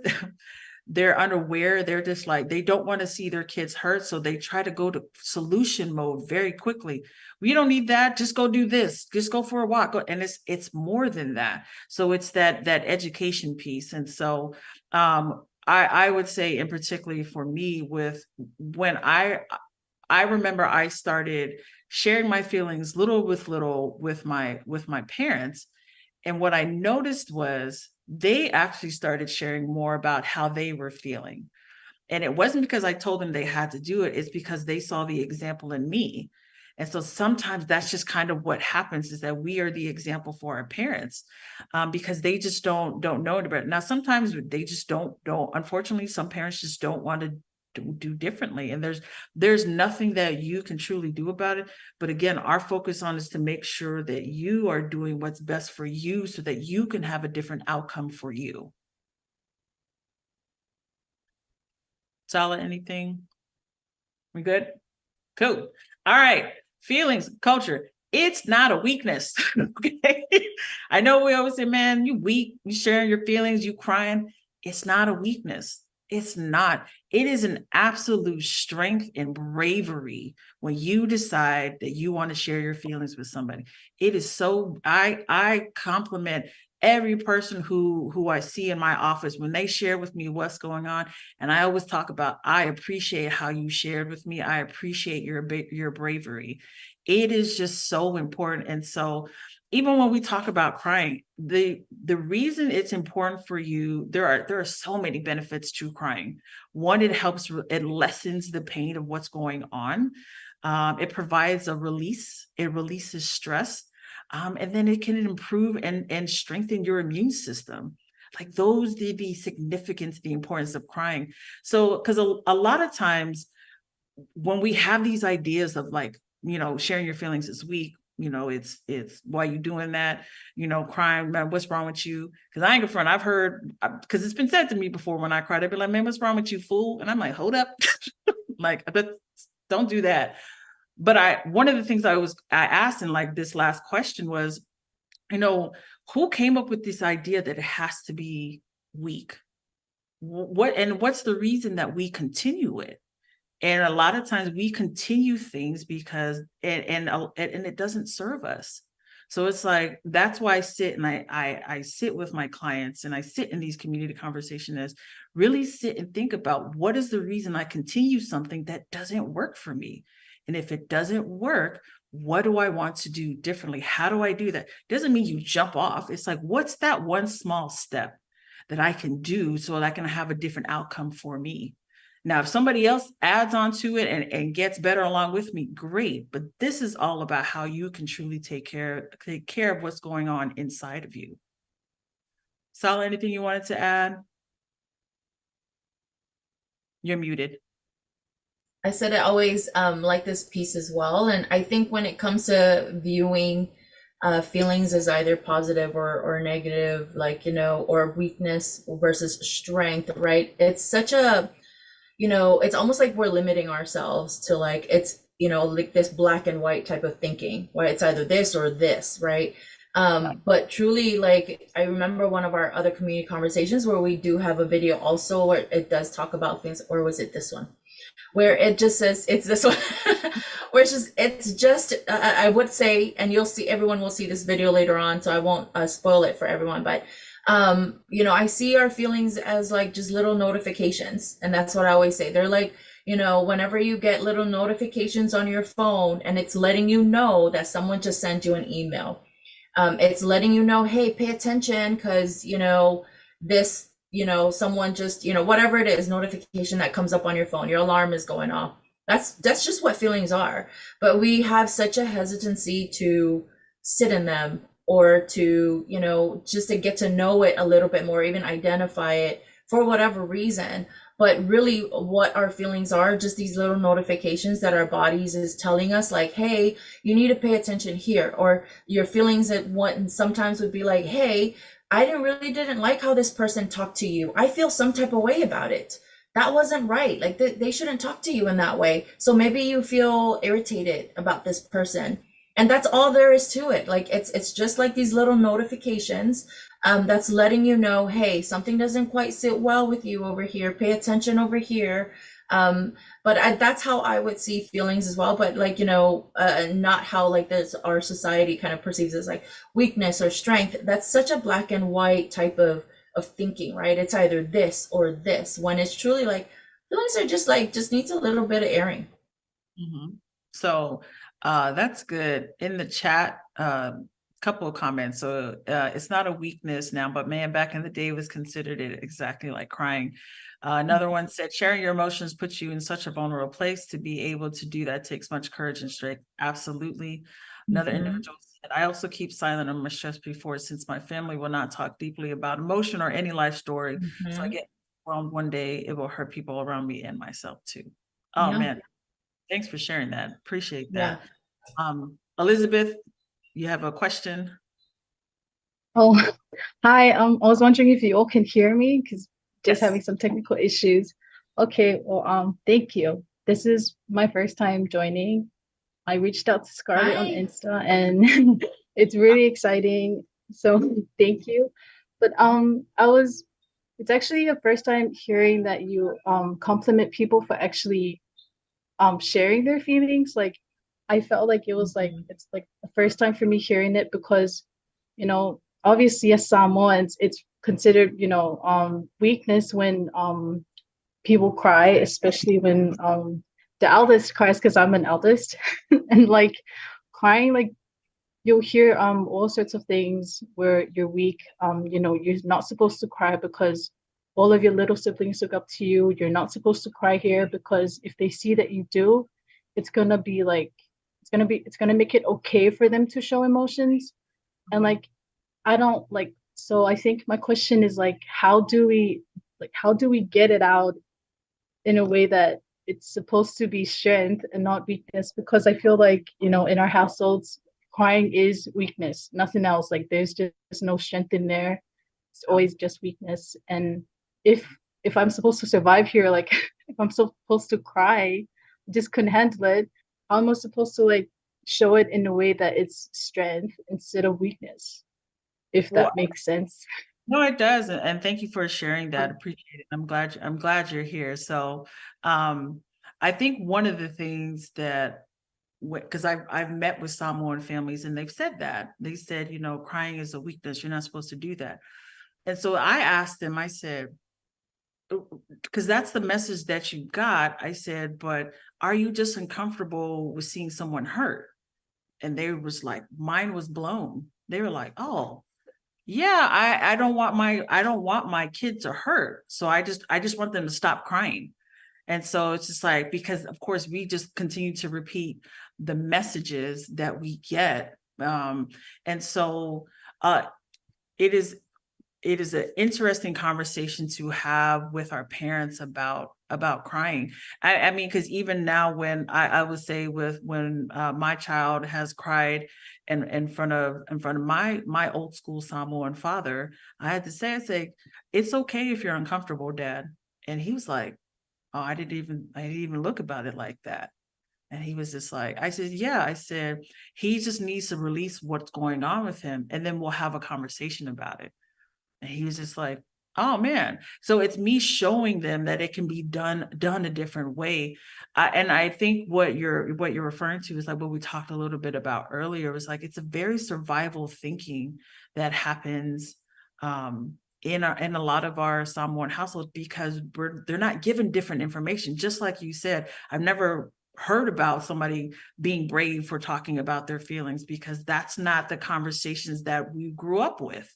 they're unaware. They're just like, they don't want to see their kids hurt. So they try to go to solution mode very quickly. We don't need that. Just go do this. Just go for a walk. And it's more than that. So it's that education piece. And so I would say, and particularly for me, with when I remember I started sharing my feelings little with my parents. And what I noticed was they actually started sharing more about how they were feeling. And it wasn't because I told them they had to do it. It's because they saw the example in me. And so sometimes that's just kind of what happens, is that we are the example for our parents, because they just don't know it about it. Now, sometimes they just don't. Unfortunately, some parents just don't want to do differently. And there's nothing that you can truly do about it. But again, our focus on is to make sure that you are doing what's best for you so that you can have a different outcome for you. Solid, anything? We good? Cool. All right. Feelings, culture. It's not a weakness. Okay. I know we always say, man, you weak, you sharing your feelings, you crying. It's not a weakness. It's not. It is an absolute strength and bravery when you decide that you want to share your feelings with somebody. It is so, I compliment every person who I see in my office when they share with me what's going on. And I always talk about, I appreciate how you shared with me. I appreciate your bravery. It is just so important. And so even when we talk about crying, the reason it's important for you, there are so many benefits to crying. One, it lessens the pain of what's going on. It provides a release. It releases stress. And then it can improve and strengthen your immune system. Like those, the significance, the importance of crying. So, because a lot of times when we have these ideas of like, sharing your feelings is weak, it's why you doing that, crying, man, what's wrong with you? Because I ain't gonna front, I've heard, because it's been said to me before when I cried, I'd be like, man, what's wrong with you, fool? And I'm like, hold up. Like, don't do that. But one of the things I asked in like this last question was, who came up with this idea that it has to be weak? What's the reason that we continue it? And a lot of times we continue things because and it doesn't serve us. So it's like, that's why I sit and I sit with my clients and I sit in these community conversations, really sit and think about what is the reason I continue something that doesn't work for me. And if it doesn't work, what do I want to do differently? How do I do that? Doesn't mean you jump off. It's like, what's that one small step that I can do so that I can have a different outcome for me? Now, if somebody else adds on to it and gets better along with me, great. But this is all about how you can truly take care of what's going on inside of you. Sala, anything you wanted to add? You're muted. I said I always like this piece as well. And I think when it comes to viewing feelings as either positive or negative, like, or weakness versus strength, right? It's such a, it's almost like we're limiting ourselves to like, it's, like this black and white type of thinking, where it's either this or this, right? But truly, like, I remember one of our other community conversations where we do have a video also where it does talk about things, or was it this one? Where it just says, it's this one, where it's just, I would say, and everyone will see this video later on, so I won't spoil it for everyone, but, I see our feelings as like just little notifications. And that's what I always say. They're like, whenever you get little notifications on your phone and it's letting you know that someone just sent you an email, it's letting you know, hey, pay attention, because, this, someone just, whatever it is, notification that comes up on your phone, your alarm is going off. That's just what feelings are. But we have such a hesitancy to sit in them, or to, just to get to know it a little bit more, even identify it for whatever reason. But really what our feelings are, just these little notifications that our bodies is telling us, like, hey, you need to pay attention here. Or your feelings sometimes would be like, hey, I didn't like how this person talked to you. I feel some type of way about it. That wasn't right. Like they shouldn't talk to you in that way. So maybe you feel irritated about this person. And that's all there is to it. Like it's just like these little notifications that's letting you know, hey, something doesn't quite sit well with you over here. Pay attention over here. That's how I would see feelings as well. But like, not how like this our society kind of perceives as like weakness or strength. That's such a black and white type of thinking, right? It's either this or this, when it's truly like feelings are just needs a little bit of airing. Mhm. So that's good. In the chat, couple of comments. So it's not a weakness now, but man, back in the day was considered it exactly like crying. Another one said, sharing your emotions puts you in such a vulnerable place. To be able to do that takes much courage and strength. Absolutely. Another Mhm. individual said, I also keep silent on my stress before, since my family will not talk deeply about emotion or any life story. So I Mhm. get overwhelmed one day, it will hurt people around me and myself too. Oh Yeah. man, thanks for sharing that. Appreciate Yeah. that. Elizabeth, you have a question? Oh, hi. I was wondering if you all can hear me because just Yes. having some technical issues. Okay, well, thank you. This is my first time joining. I reached out to Scarlett on Hi. Insta and it's really exciting. So thank you. But it's actually the first time hearing that you compliment people for actually sharing their feelings. Like I felt like it was like Mhm. it's like the first time for me hearing it because obviously as Samoans it's considered weakness when people cry, especially when the eldest cries, because I'm an eldest and like crying, like you'll hear all sorts of things where you're weak. You're not supposed to cry because all of your little siblings look up to you. You're not supposed to cry here because if they see that you do, it's gonna be like it's gonna make it okay for them to show emotions. And like I don't like so I think my question is like how do we get it out in a way that it's supposed to be strength and not weakness? Because I feel like in our households crying is weakness, nothing else. Like there's just no strength in there. It's always just weakness. And if I'm supposed to survive here, like if I'm supposed to cry, just couldn't handle it, how am I supposed to like show it in a way that it's strength instead of weakness, if Well, that makes sense? no, it does, and thank you for sharing that. Appreciate it. I'm glad you're here. So, I think one of the things that, because I've met with Samoan families and they've said that they said, crying is a weakness. You're not supposed to do that. And so I asked them. I said, because that's the message that you got. I said, but are you just uncomfortable with seeing someone hurt? And they was like, mine was blown. They were like, oh. Yeah, I don't want my kid to hurt. So I just want them to stop crying. And so it's just like, because of course we just continue to repeat the messages that we get. And so it is an interesting conversation to have with our parents about crying. I mean, because even now, when I would say when my child has cried in front of my old school Samoan father, I had to say, it's okay if you're uncomfortable, Dad. And he was like, oh, I didn't even look about it like that. And he was just like, I said, yeah. I said, he just needs to release what's going on with him, and then we'll have a conversation about it. And he was just like, oh man. So it's me showing them that it can be done a different way. And I think what you're referring to is like what we talked a little bit about earlier. It was like, it's a very survival thinking that happens in a lot of our Samoan households, because they're not given different information. Just like you said, I've never heard about somebody being brave for talking about their feelings, because that's not the conversations that we grew up with.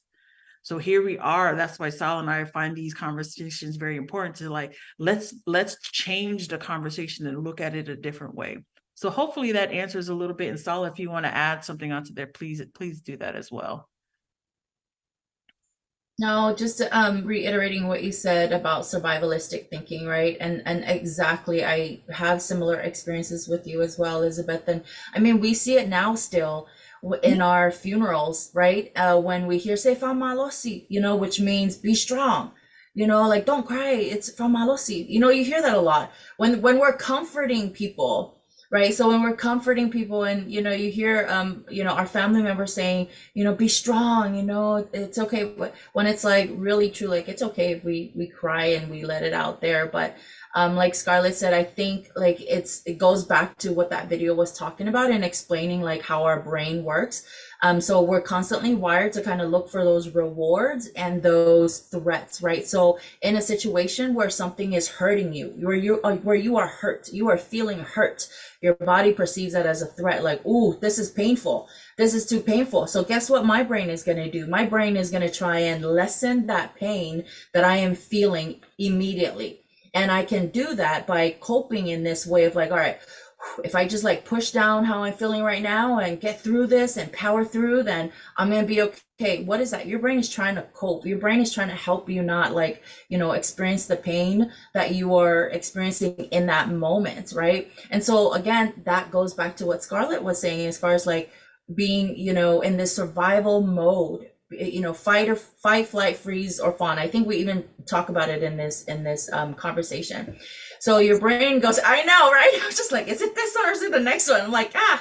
So here we are. That's why Sal and I find these conversations very important, to like, let's change the conversation and look at it a different way. So hopefully that answers a little bit. And Sal, if you want to add something onto there, please do that as well. No, just reiterating what you said about survivalistic thinking, right? And exactly, I have similar experiences with you as well, Elizabeth. And I mean, we see it now still in our funerals, right? When we hear "Se fa malosi," which means be strong, like don't cry, it's fa malosi. You hear that a lot when we're comforting people. right? So when we're comforting people and, you know, you hear, you know, our family members saying, you know, be strong, you know, it's okay. But when it's like really true, like it's okay if we cry and we let it out there. But like Scarlett said, I think like it goes back to what that video was talking about and explaining like how our brain works. So we're constantly wired to kind of look for those rewards and those threats, right? So in a situation where something is hurting you, where you are hurt, you are feeling hurt, your body perceives that as a threat, like, ooh, this is painful. This is too painful. So guess what my brain is going to do? My brain is going to try and lessen that pain that I am feeling immediately. And I can do that by coping in this way of like, all right, if I just like push down how I'm feeling right now and get through this and power through, then I'm going to be okay. What is that? Your brain is trying to cope. Your brain is trying to help you not like, you know, experience the pain that you are experiencing in that moment, right? And so again, that goes back to what Scarlett was saying as far as like being, you know, in this survival mode, you know, fight, flight, freeze, or fawn. I think we even talk about it in this conversation. So your brain goes, I know, right? I'm just like, is it this one or is it the next one? I'm like, all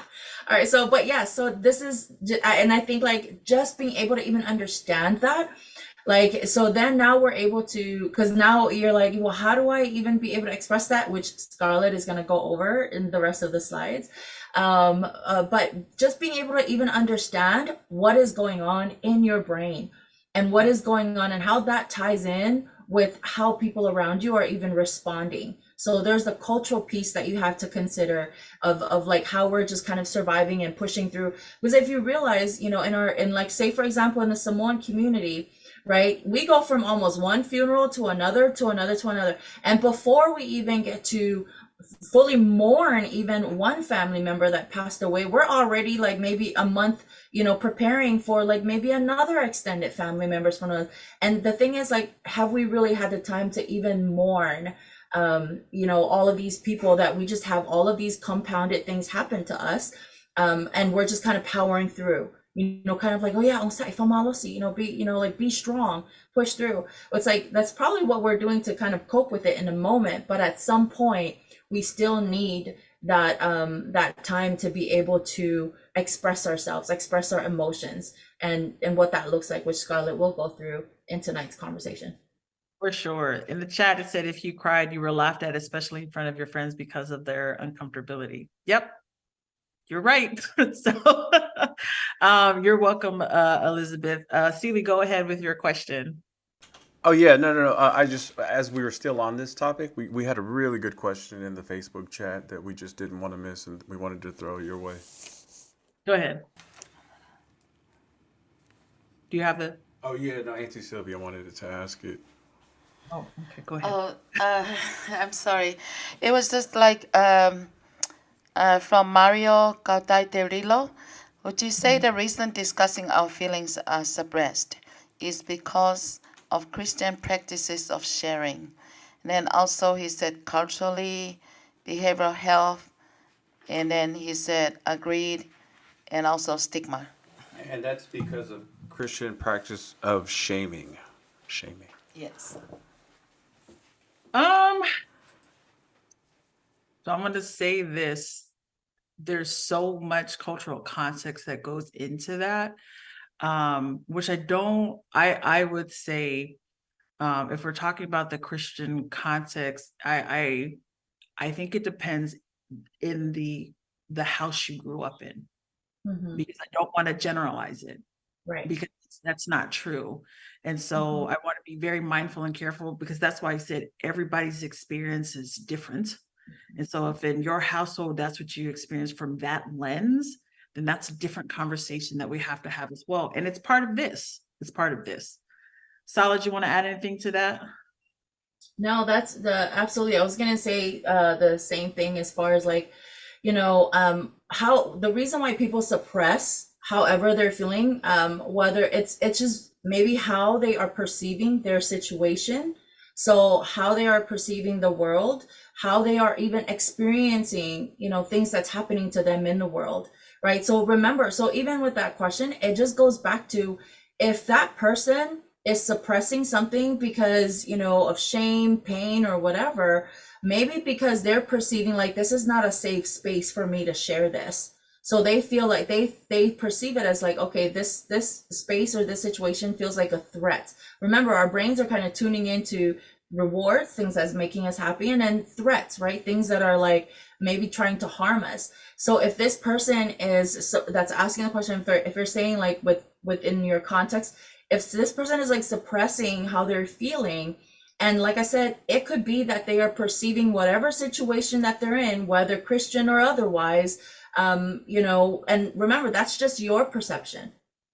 right. So, but yeah, so this is, and I think like just being able to even understand that, like, so then now we're able to, because now you're like, well, how do I even be able to express that? Which Scarlett is going to go over in the rest of the slides. But just being able to even understand what is going on in your brain and what is going on and how that ties in with how people around you are even responding. So there's the cultural piece that you have to consider of like how we're just kind of surviving and pushing through. Because if you realize, you know, in like, say, for example, in the Samoan community, right, we go from almost one funeral to another, to another, to another. And before we even get to fully mourn even one family member that passed away, we're already like maybe a month, you know, preparing for like maybe another extended family members from us. And the thing is, like, have we really had the time to even mourn, you know, all of these people that we just have all of these compounded things happen to us, and we're just kind of powering through, you know, kind of like, oh yeah, you know, be, you know, like be strong, push through. It's like that's probably what we're doing to kind of cope with it in a moment, but at some point we still need that that time to be able to express ourselves, express our emotions, and what that looks like, which Scarlett will go through in tonight's conversation. For sure. In the chat, it said if you cried, you were laughed at, especially in front of your friends because of their uncomfortability. Yep, you're right. So you're welcome, Elizabeth. Celie, go ahead with your question. Oh yeah, no. I just, as we were still on this topic, we had a really good question in the Facebook chat that we just didn't want to miss, and we wanted to throw your way. Go ahead. Do you have the? Oh yeah, no, Auntie Sylvia wanted to ask it. Oh, okay, go ahead. I'm sorry. It was just like from Mario Cautay-Terillo. Would you say the reason discussing our feelings are suppressed is because of Christian practices of sharing? And then also he said culturally, behavioral health, and then he said agreed, and also stigma. And that's because of Christian practice of shaming. Yes. So I'm going to say this. There's so much cultural context that goes into that, which I would say, if we're talking about the Christian context, I think it depends in the house you grew up in, because I don't want to generalize it, Right. because that's not true. And so I want to be very mindful and careful, because that's why I said everybody's experience is different. And so if in your household, that's what you experience from that lens, then that's a different conversation that we have to have as well. And it's part of this. It's part of this. Solid, you want to add anything to that? No, that's absolutely. I was going to say the same thing as far as like, you know, how the reason why people suppress however they're feeling, whether it's just maybe how they are perceiving their situation. So how they are perceiving the world, how they are even experiencing, you know, things that's happening to them in the world, right? So remember, so even with that question, it just goes back to if that person is suppressing something because, you know, of shame, pain, or whatever, maybe because they're perceiving like this is not a safe space for me to share this. So they feel like they perceive it as like, okay, this space or this situation feels like a threat. Remember, our brains are kind of tuning into rewards, things that's making us happy, and then threats, right? Things that are like maybe trying to harm us. So if this person is that's asking the question, if you're saying like within your context, if this person is like suppressing how they're feeling, and like I said, it could be that they are perceiving whatever situation that they're in, whether Christian or otherwise, you know, and remember, that's just your perception,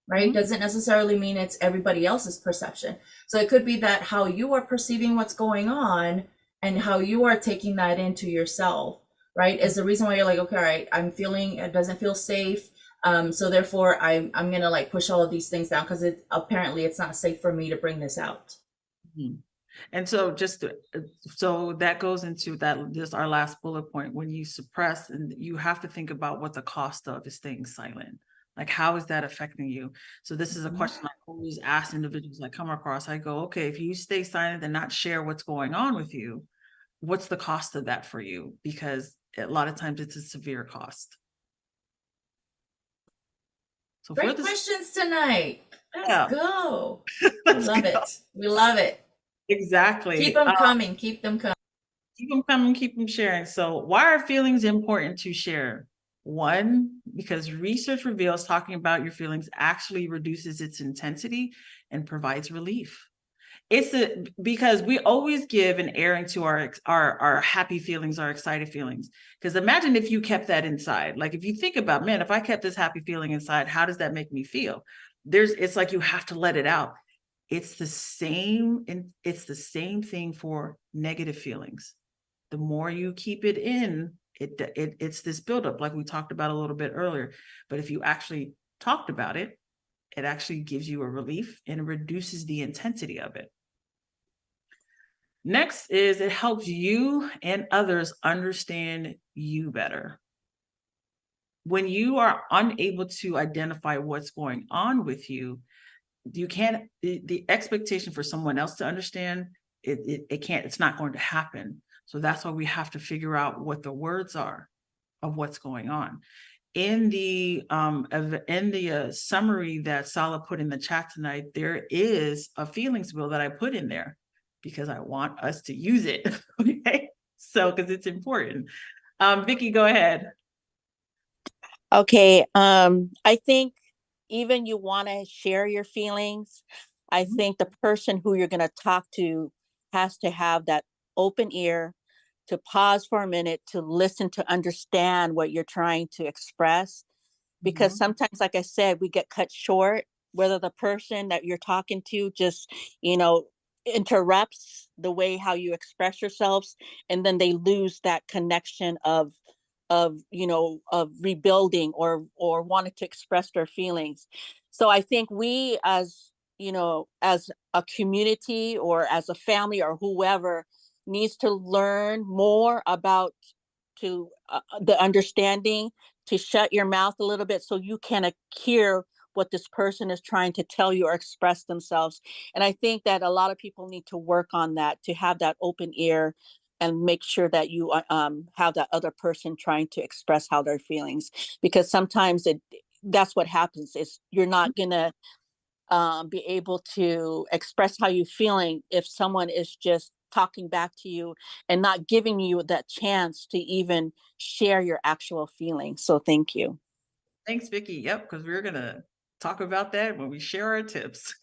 right? Doesn't necessarily mean it's everybody else's perception. So it could be that how you are perceiving what's going on and how you are taking that into yourself, right, is the reason why you're like, okay, all right, I'm feeling, it doesn't feel safe. So therefore I'm gonna like push all of these things down because apparently it's not safe for me to bring this out. And so so that goes into that, just our last bullet point. When you suppress, and you have to think about what the cost of is staying silent. Like, how is that affecting you? So this is a question I always ask individuals I come across. I go, okay, if you stay silent and not share what's going on with you, what's the cost of that for you? Because a lot of times it's a severe cost. So Great for questions tonight. Let's Yeah. go. We love it. We love it. Exactly. Keep them coming. Keep them coming. Keep them coming, keep them sharing. So why are feelings important to share? One, because research reveals talking about your feelings actually reduces its intensity and provides relief. Because we always give an airing to our happy feelings, our excited feelings. Because imagine if you kept that inside. Like, if you think about, man, if I kept this happy feeling inside, how does that make me feel? It's like you have to let it out. It's the same thing for negative feelings. The more you keep it in, it's this buildup, like we talked about a little bit earlier. But if you actually talked about it, it actually gives you a relief and it reduces the intensity of it. Next is it helps you and others understand you better. When you are unable to identify what's going on with you, you can't, the expectation for someone else to understand, it's not going to happen. So that's why we have to figure out what the words are of what's going on. In the summary that Sala put in the chat tonight, there is a feelings wheel that I put in there because I want us to use it. Okay, so because it's important. Vicky, go ahead. Okay, I think even you want to share your feelings, I think the person who you're going to talk to has to have that open ear to pause for a minute, to listen, to understand what you're trying to express. Because sometimes, like I said, we get cut short, whether the person that you're talking to just, interrupts the way how you express yourselves, and then they lose that connection of rebuilding or wanting to express their feelings. So I think we, as as a community or as a family or whoever, needs to learn more about the understanding, to shut your mouth a little bit so you can hear what this person is trying to tell you or express themselves. And I think that a lot of people need to work on that, to have that open ear and make sure that you have that other person trying to express how they're feelings, because sometimes that's what happens, is you're not gonna be able to express how you're feeling if someone is just talking back to you and not giving you that chance to even share your actual feelings. So thank you. Thanks, Vicky. Yep, because we're gonna talk about that when we share our tips.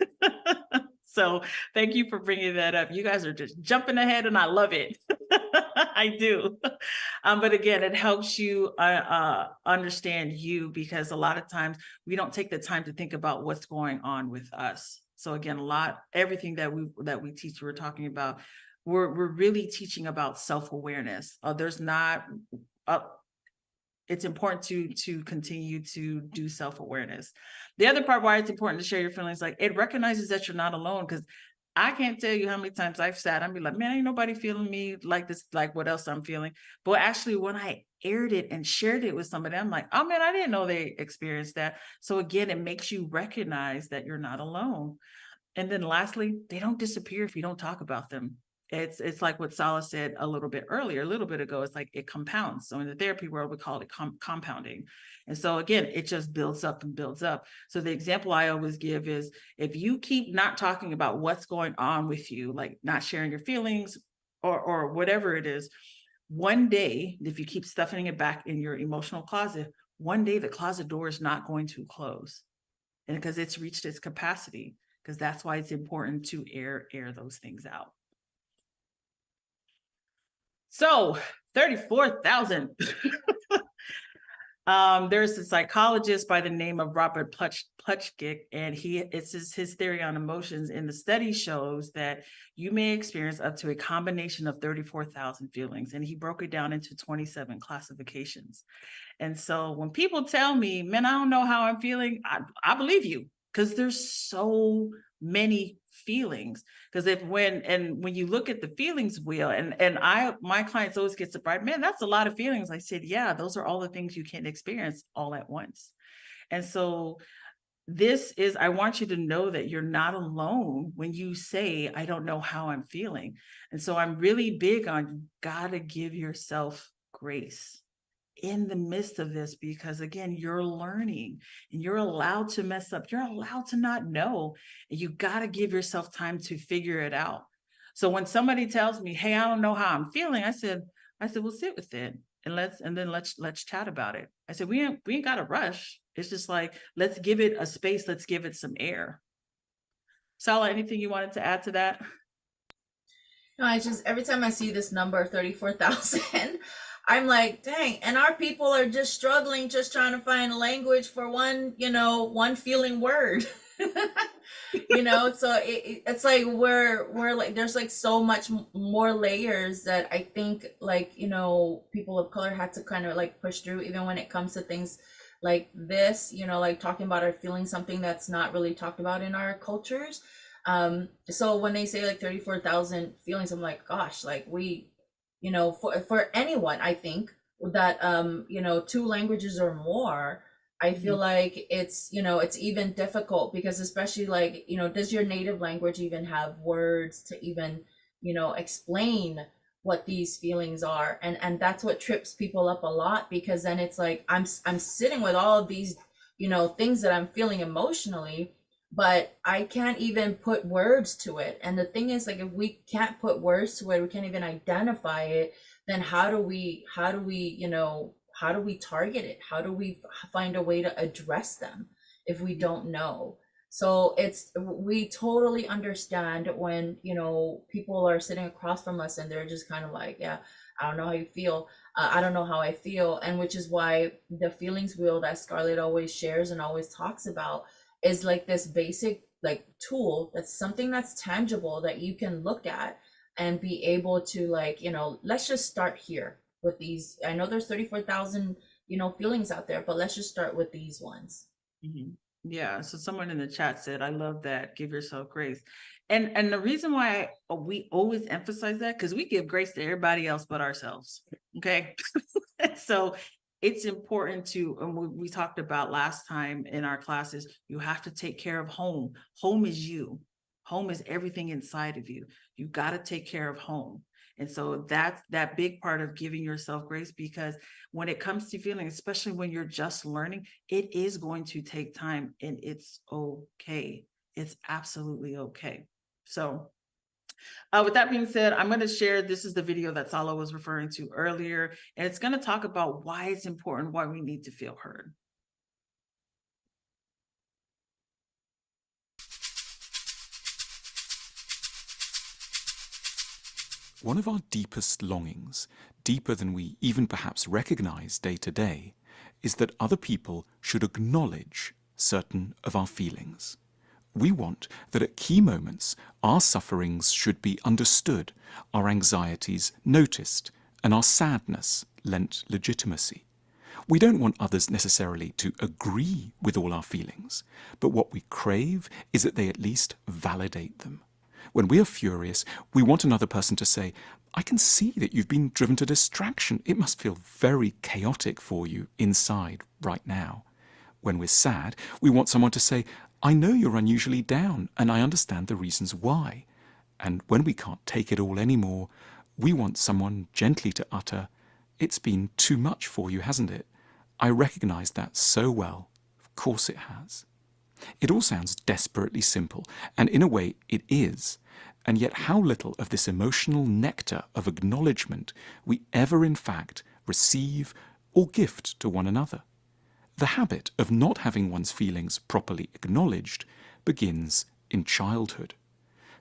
So thank you for bringing that up. You guys are just jumping ahead and I love it. I do. But again, it helps you understand you, because a lot of times we don't take the time to think about what's going on with us. So again, everything that we teach, we're talking about, we're really teaching about self-awareness. It's important to continue to do self-awareness. The other part why it's important to share your feelings, like, it recognizes that you're not alone, because I can't tell you how many times I've sat and be like, man, ain't nobody feeling me like this, like what else I'm feeling. But actually, when I aired it and shared it with somebody, I'm like, oh man, I didn't know they experienced that. So again, it makes you recognize that you're not alone. And then lastly, they don't disappear if you don't talk about them. It's like what Sala said a little bit ago. It's like it compounds. So in the therapy world, we call it compounding. And so again, it just builds up and builds up. So the example I always give is if you keep not talking about what's going on with you, like not sharing your feelings or whatever it is, one day, if you keep stuffing it back in your emotional closet, one day the closet door is not going to close. And because it's reached its capacity, because that's why it's important to air those things out. So 34,000. There's a psychologist by the name of Robert Plutchik, and it's his theory on emotions. And the study shows that you may experience up to a combination of 34,000 feelings. And he broke it down into 27 classifications. And so when people tell me, man, I don't know how I'm feeling, I believe you, because there's so many feelings. Because when you look at the feelings wheel, and my clients always get surprised, man, that's a lot of feelings. I said, yeah, those are all the things you can experience all at once. And so I want you to know that you're not alone when you say, I don't know how I'm feeling. And so I'm really big on, you gotta give yourself grace in the midst of this, because again, you're learning and you're allowed to mess up. You're allowed to not know, and you got to give yourself time to figure it out. So when somebody tells me, hey, I don't know how I'm feeling, I said, well, sit with it and let's chat about it. I said, we ain't got to rush. It's just like, let's give it a space. Let's give it some air. Sala, anything you wanted to add to that? No, I just, every time I see this number 34,000, I'm like, dang, and our people are just struggling, just trying to find language for one feeling word. So it's like we're like, there's like so much more layers that I think like, people of color had to kind of like push through, even when it comes to things like this, like talking about our feelings, something that's not really talked about in our cultures. So when they say like 34,000 feelings, I'm like, gosh, like for anyone, I think that, 2 languages or more, I feel like it's even difficult, because especially like, does your native language even have words to even, explain what these feelings are? And that's what trips people up a lot, because then it's like, I'm sitting with all of these, things that I'm feeling emotionally, but I can't even put words to it. And the thing is, like, if we can't put words to it, we can't even identify it, then how do we target it? How do we find a way to address them if we don't know? So we totally understand when, people are sitting across from us and they're just kind of like, yeah, I don't know how you feel. I don't know how I feel. And which is why the feelings wheel that Scarlett always shares and always talks about is like this basic like tool, that's something that's tangible that you can look at and be able to like, let's just start here with these. I know there's 34,000, feelings out there, but let's just start with these ones. Mm-hmm. Yeah. So someone in the chat said, I love that. Give yourself grace. And the reason why we always emphasize that, because we give grace to everybody else but ourselves. Okay. So it's important to, and we talked about last time in our classes, you have to take care of home. Home is you. Home is everything inside of you. You got to take care of home. And so that's that big part of giving yourself grace, because when it comes to feeling, especially when you're just learning, it is going to take time, and it's okay. It's absolutely okay. So with that being said, I'm going to share, this is the video that Sala was referring to earlier, and it's going to talk about why it's important, why we need to feel heard. One of our deepest longings, deeper than we even perhaps recognize day to day, is that other people should acknowledge certain of our feelings. We want that at key moments our sufferings should be understood, our anxieties noticed, and our sadness lent legitimacy. We don't want others necessarily to agree with all our feelings, but what we crave is that they at least validate them. When we are furious, we want another person to say, I can see that you've been driven to distraction. It must feel very chaotic for you inside right now. When we're sad, we want someone to say, I know you're unusually down, and I understand the reasons why. And when we can't take it all anymore, we want someone gently to utter, "It's been too much for you, hasn't it? I recognize that so well. Of course it has." It all sounds desperately simple, and in a way it is. And yet how little of this emotional nectar of acknowledgement we ever in fact receive or gift to one another. The habit of not having one's feelings properly acknowledged begins in childhood.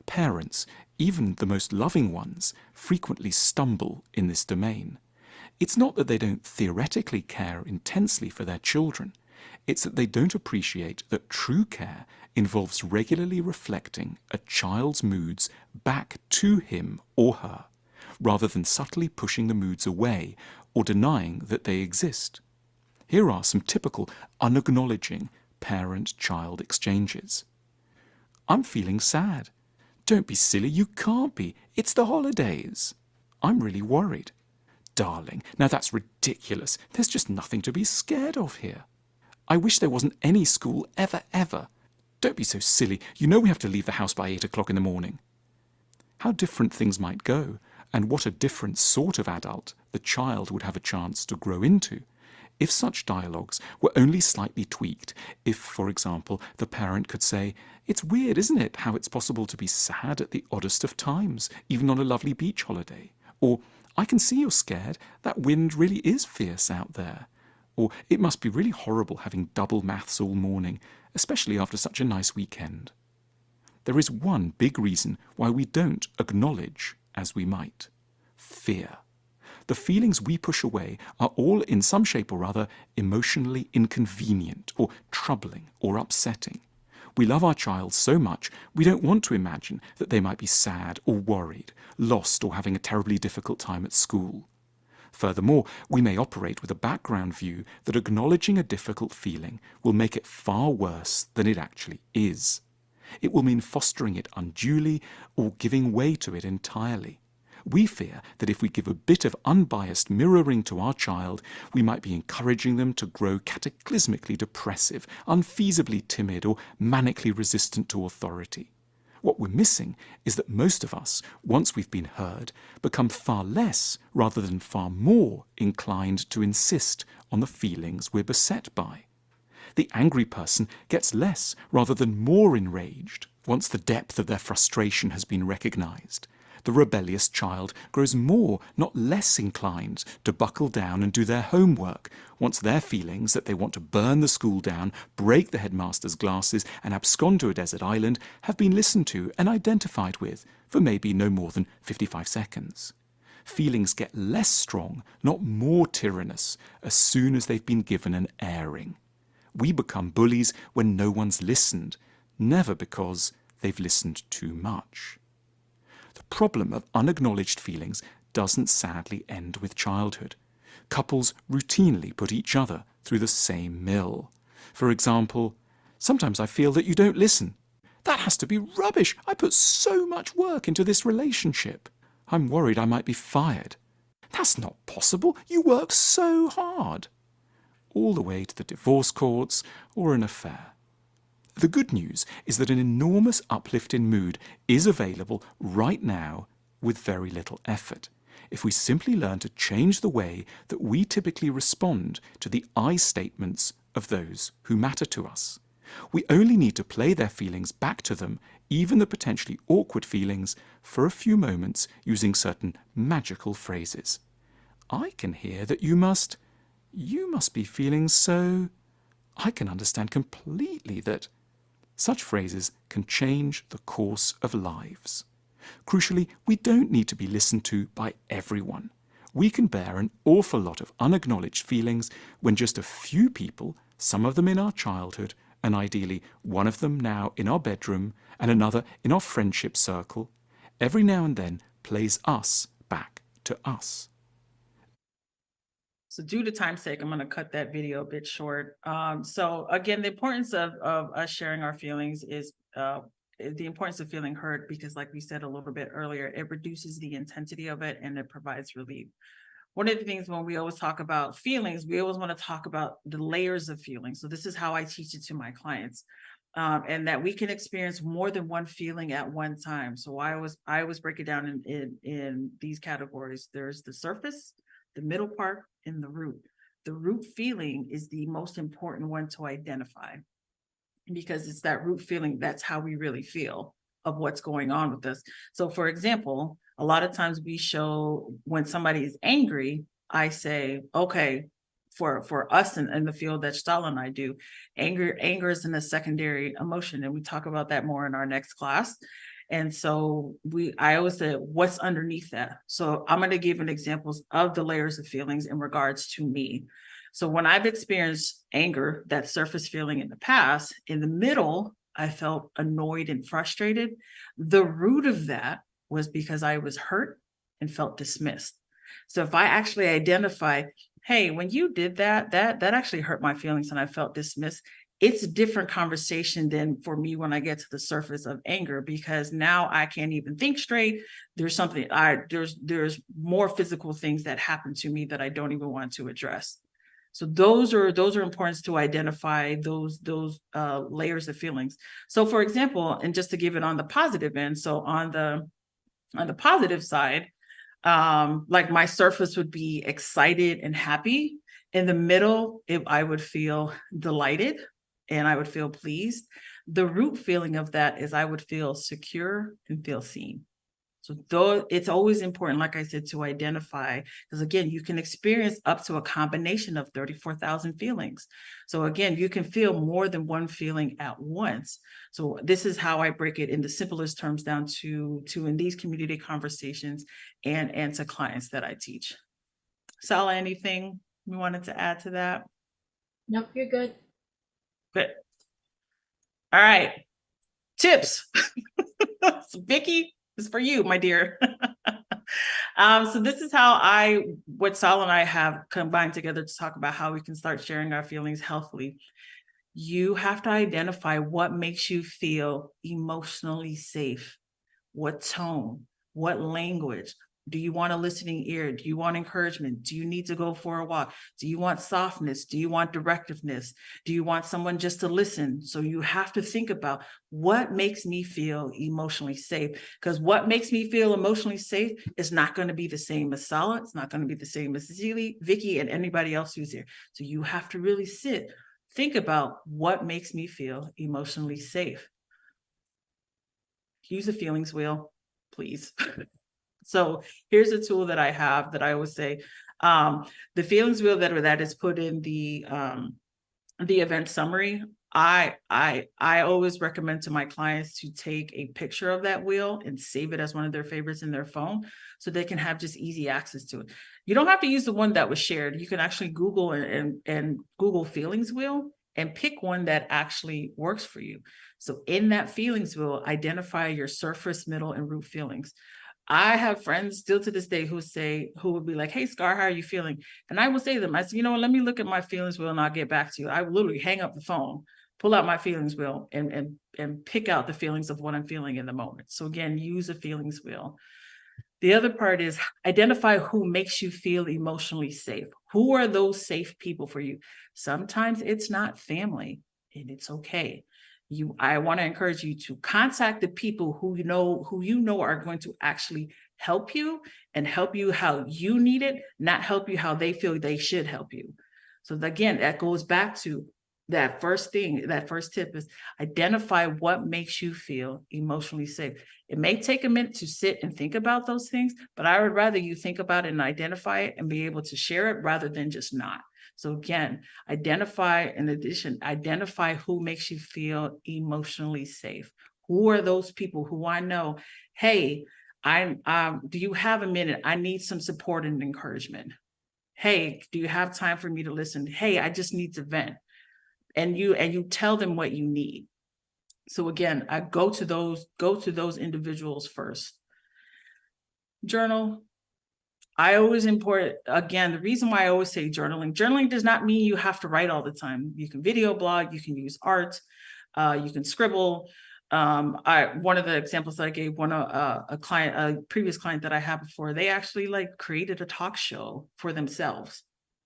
Parents, even the most loving ones, frequently stumble in this domain. It's not that they don't theoretically care intensely for their children. It's that they don't appreciate that true care involves regularly reflecting a child's moods back to him or her, rather than subtly pushing the moods away or denying that they exist. Here are some typical unacknowledging parent-child exchanges. "I'm feeling sad." "Don't be silly, you can't be. It's the holidays." "I'm really worried." "Darling, now that's ridiculous. There's just nothing to be scared of here." "I wish there wasn't any school ever. Don't be so silly. You know we have to leave the house by 8 o'clock in the morning." How different things might go, and what a different sort of adult the child would have a chance to grow into if such dialogues were only slightly tweaked. If, for example, the parent could say, "It's weird, isn't it, how it's possible to be sad at the oddest of times, even on a lovely beach holiday?" Or, "I can see you're scared. That wind really is fierce out there." Or, "It must be really horrible having double maths all morning, especially after such a nice weekend." There is one big reason why we don't acknowledge as we might: fear. The feelings we push away are all in some shape or other emotionally inconvenient or troubling or upsetting. We love our child so much we don't want to imagine that they might be sad or worried, lost or having a terribly difficult time at school. Furthermore, we may operate with a background view that acknowledging a difficult feeling will make it far worse than it actually is. It will mean fostering it unduly or giving way to it entirely. We fear that if we give a bit of unbiased mirroring to our child, we might be encouraging them to grow cataclysmically depressive, unfeasibly timid, or manically resistant to authority. What we're missing is that most of us, once we've been heard, become far less rather than far more inclined to insist on the feelings we're beset by. The angry person gets less rather than more enraged once the depth of their frustration has been recognized. The rebellious child grows more, not less inclined to buckle down and do their homework once their feelings that they want to burn the school down, break the headmaster's glasses, and abscond to a desert island have been listened to and identified with for maybe no more than 55 seconds. Feelings get less strong, not more tyrannous, as soon as they've been given an airing. We become bullies when no one's listened, never because they've listened too much. The problem of unacknowledged feelings doesn't sadly end with childhood. Couples routinely put each other through the same mill. For example, "Sometimes I feel that you don't listen." "That has to be rubbish. I put so much work into this relationship. I'm worried I might be fired." "That's not possible. You work so hard." All the way to the divorce courts or an affair. The good news is that an enormous uplift in mood is available right now with very little effort, if we simply learn to change the way that we typically respond to the I statements of those who matter to us. We only need to play their feelings back to them, even the potentially awkward feelings, for a few moments using certain magical phrases. "I can hear that you must be feeling so. I can understand completely that." Such phrases can change the course of lives. Crucially, we don't need to be listened to by everyone. We can bear an awful lot of unacknowledged feelings when just a few people, some of them in our childhood, and ideally one of them now in our bedroom and another in our friendship circle, every now and then plays us back to us. So due to time's sake, I'm going to cut that video a bit short. So again, the importance of us sharing our feelings is the importance of feeling heard, because like we said a little bit earlier, it reduces the intensity of it and it provides relief. One of the things when we always talk about feelings, we always want to talk about the layers of feelings. So this is how I teach it to my clients. and that we can experience more than one feeling at one time. So I always break it down in these categories. There's the surface, the middle part, and the root. The root feeling is the most important one to identify, because it's that root feeling, that's how we really feel of what's going on with us. So for example, a lot of times we show when somebody is angry, I say, okay, for us in the field that Stala and I do, anger is in a secondary emotion, and we talk about that more in our next class. And so I always say, what's underneath that? So I'm going to give an examples of the layers of feelings in regards to me. So when I've experienced anger, that surface feeling in the past, in the middle, I felt annoyed and frustrated. The root of that was because I was hurt and felt dismissed. So if I actually identify, hey, when you did that actually hurt my feelings and I felt dismissed, it's a different conversation than for me when I get to the surface of anger, because now I can't even think straight. There's something, there's more physical things that happen to me that I don't even want to address. So those are important to identify those layers of feelings. So for example, and just to give it on the positive end, so on the positive side, like my surface would be excited and happy. In the middle, I would feel delighted and I would feel pleased. The root feeling of that is I would feel secure and feel seen. So though it's always important, like I said, to identify, because again, you can experience up to a combination of 34,000 feelings. So again, you can feel more than one feeling at once. So this is how I break it in the simplest terms down to in these community conversations and to clients that I teach. Sala, anything we wanted to add to that? Nope, you're good. Good. All right. Tips. So Vicky, this is for you, my dear. So this is how what Sal and I have combined together to talk about how we can start sharing our feelings healthily. You have to identify what makes you feel emotionally safe. What tone, what language. Do you want a listening ear? Do you want encouragement? Do you need to go for a walk? Do you want softness? Do you want directiveness? Do you want someone just to listen? So you have to think about what makes me feel emotionally safe, because what makes me feel emotionally safe is not going to be the same as Sala. It's not going to be the same as Zili, Vicky, and anybody else who's here. So you have to really think about what makes me feel emotionally safe. Use a feelings wheel, please. So here's a tool that I have that I always say, the feelings wheel that is put in the event summary. I always recommend to my clients to take a picture of that wheel and save it as one of their favorites in their phone, so they can have just easy access to it. You don't have to use the one that was shared. You can actually Google and Google feelings wheel and pick one that actually works for you. So in that feelings wheel, identify your surface, middle, and root feelings. I have friends still to this day who would be like, hey, Scar, how are you feeling? And I will say to them, I said, you know what, let me look at my feelings wheel and I'll get back to you. I would literally hang up the phone, pull out my feelings wheel and pick out the feelings of what I'm feeling in the moment. So again, use a feelings wheel. The other part is identify who makes you feel emotionally safe. Who are those safe people for you? Sometimes it's not family, and it's okay. I want to encourage you to contact the people who you know are going to actually help you and help you how you need it, not help you how they feel they should help you. So again, that goes back to that first tip is identify what makes you feel emotionally safe. It may take a minute to sit and think about those things, but I would rather you think about it and identify it and be able to share it rather than just not. So again, identify who makes you feel emotionally safe. Who are those people who I know, hey, do you have a minute? I need some support and encouragement. Hey, do you have time for me to listen? Hey, I just need to vent. And you tell them what you need. So again, I go to those individuals first. Journal. I always again, the reason why I always say journaling does not mean you have to write all the time. You can video blog, you can use art, you can scribble. One of the examples that I gave, a previous client that I had before, they actually created a talk show for themselves.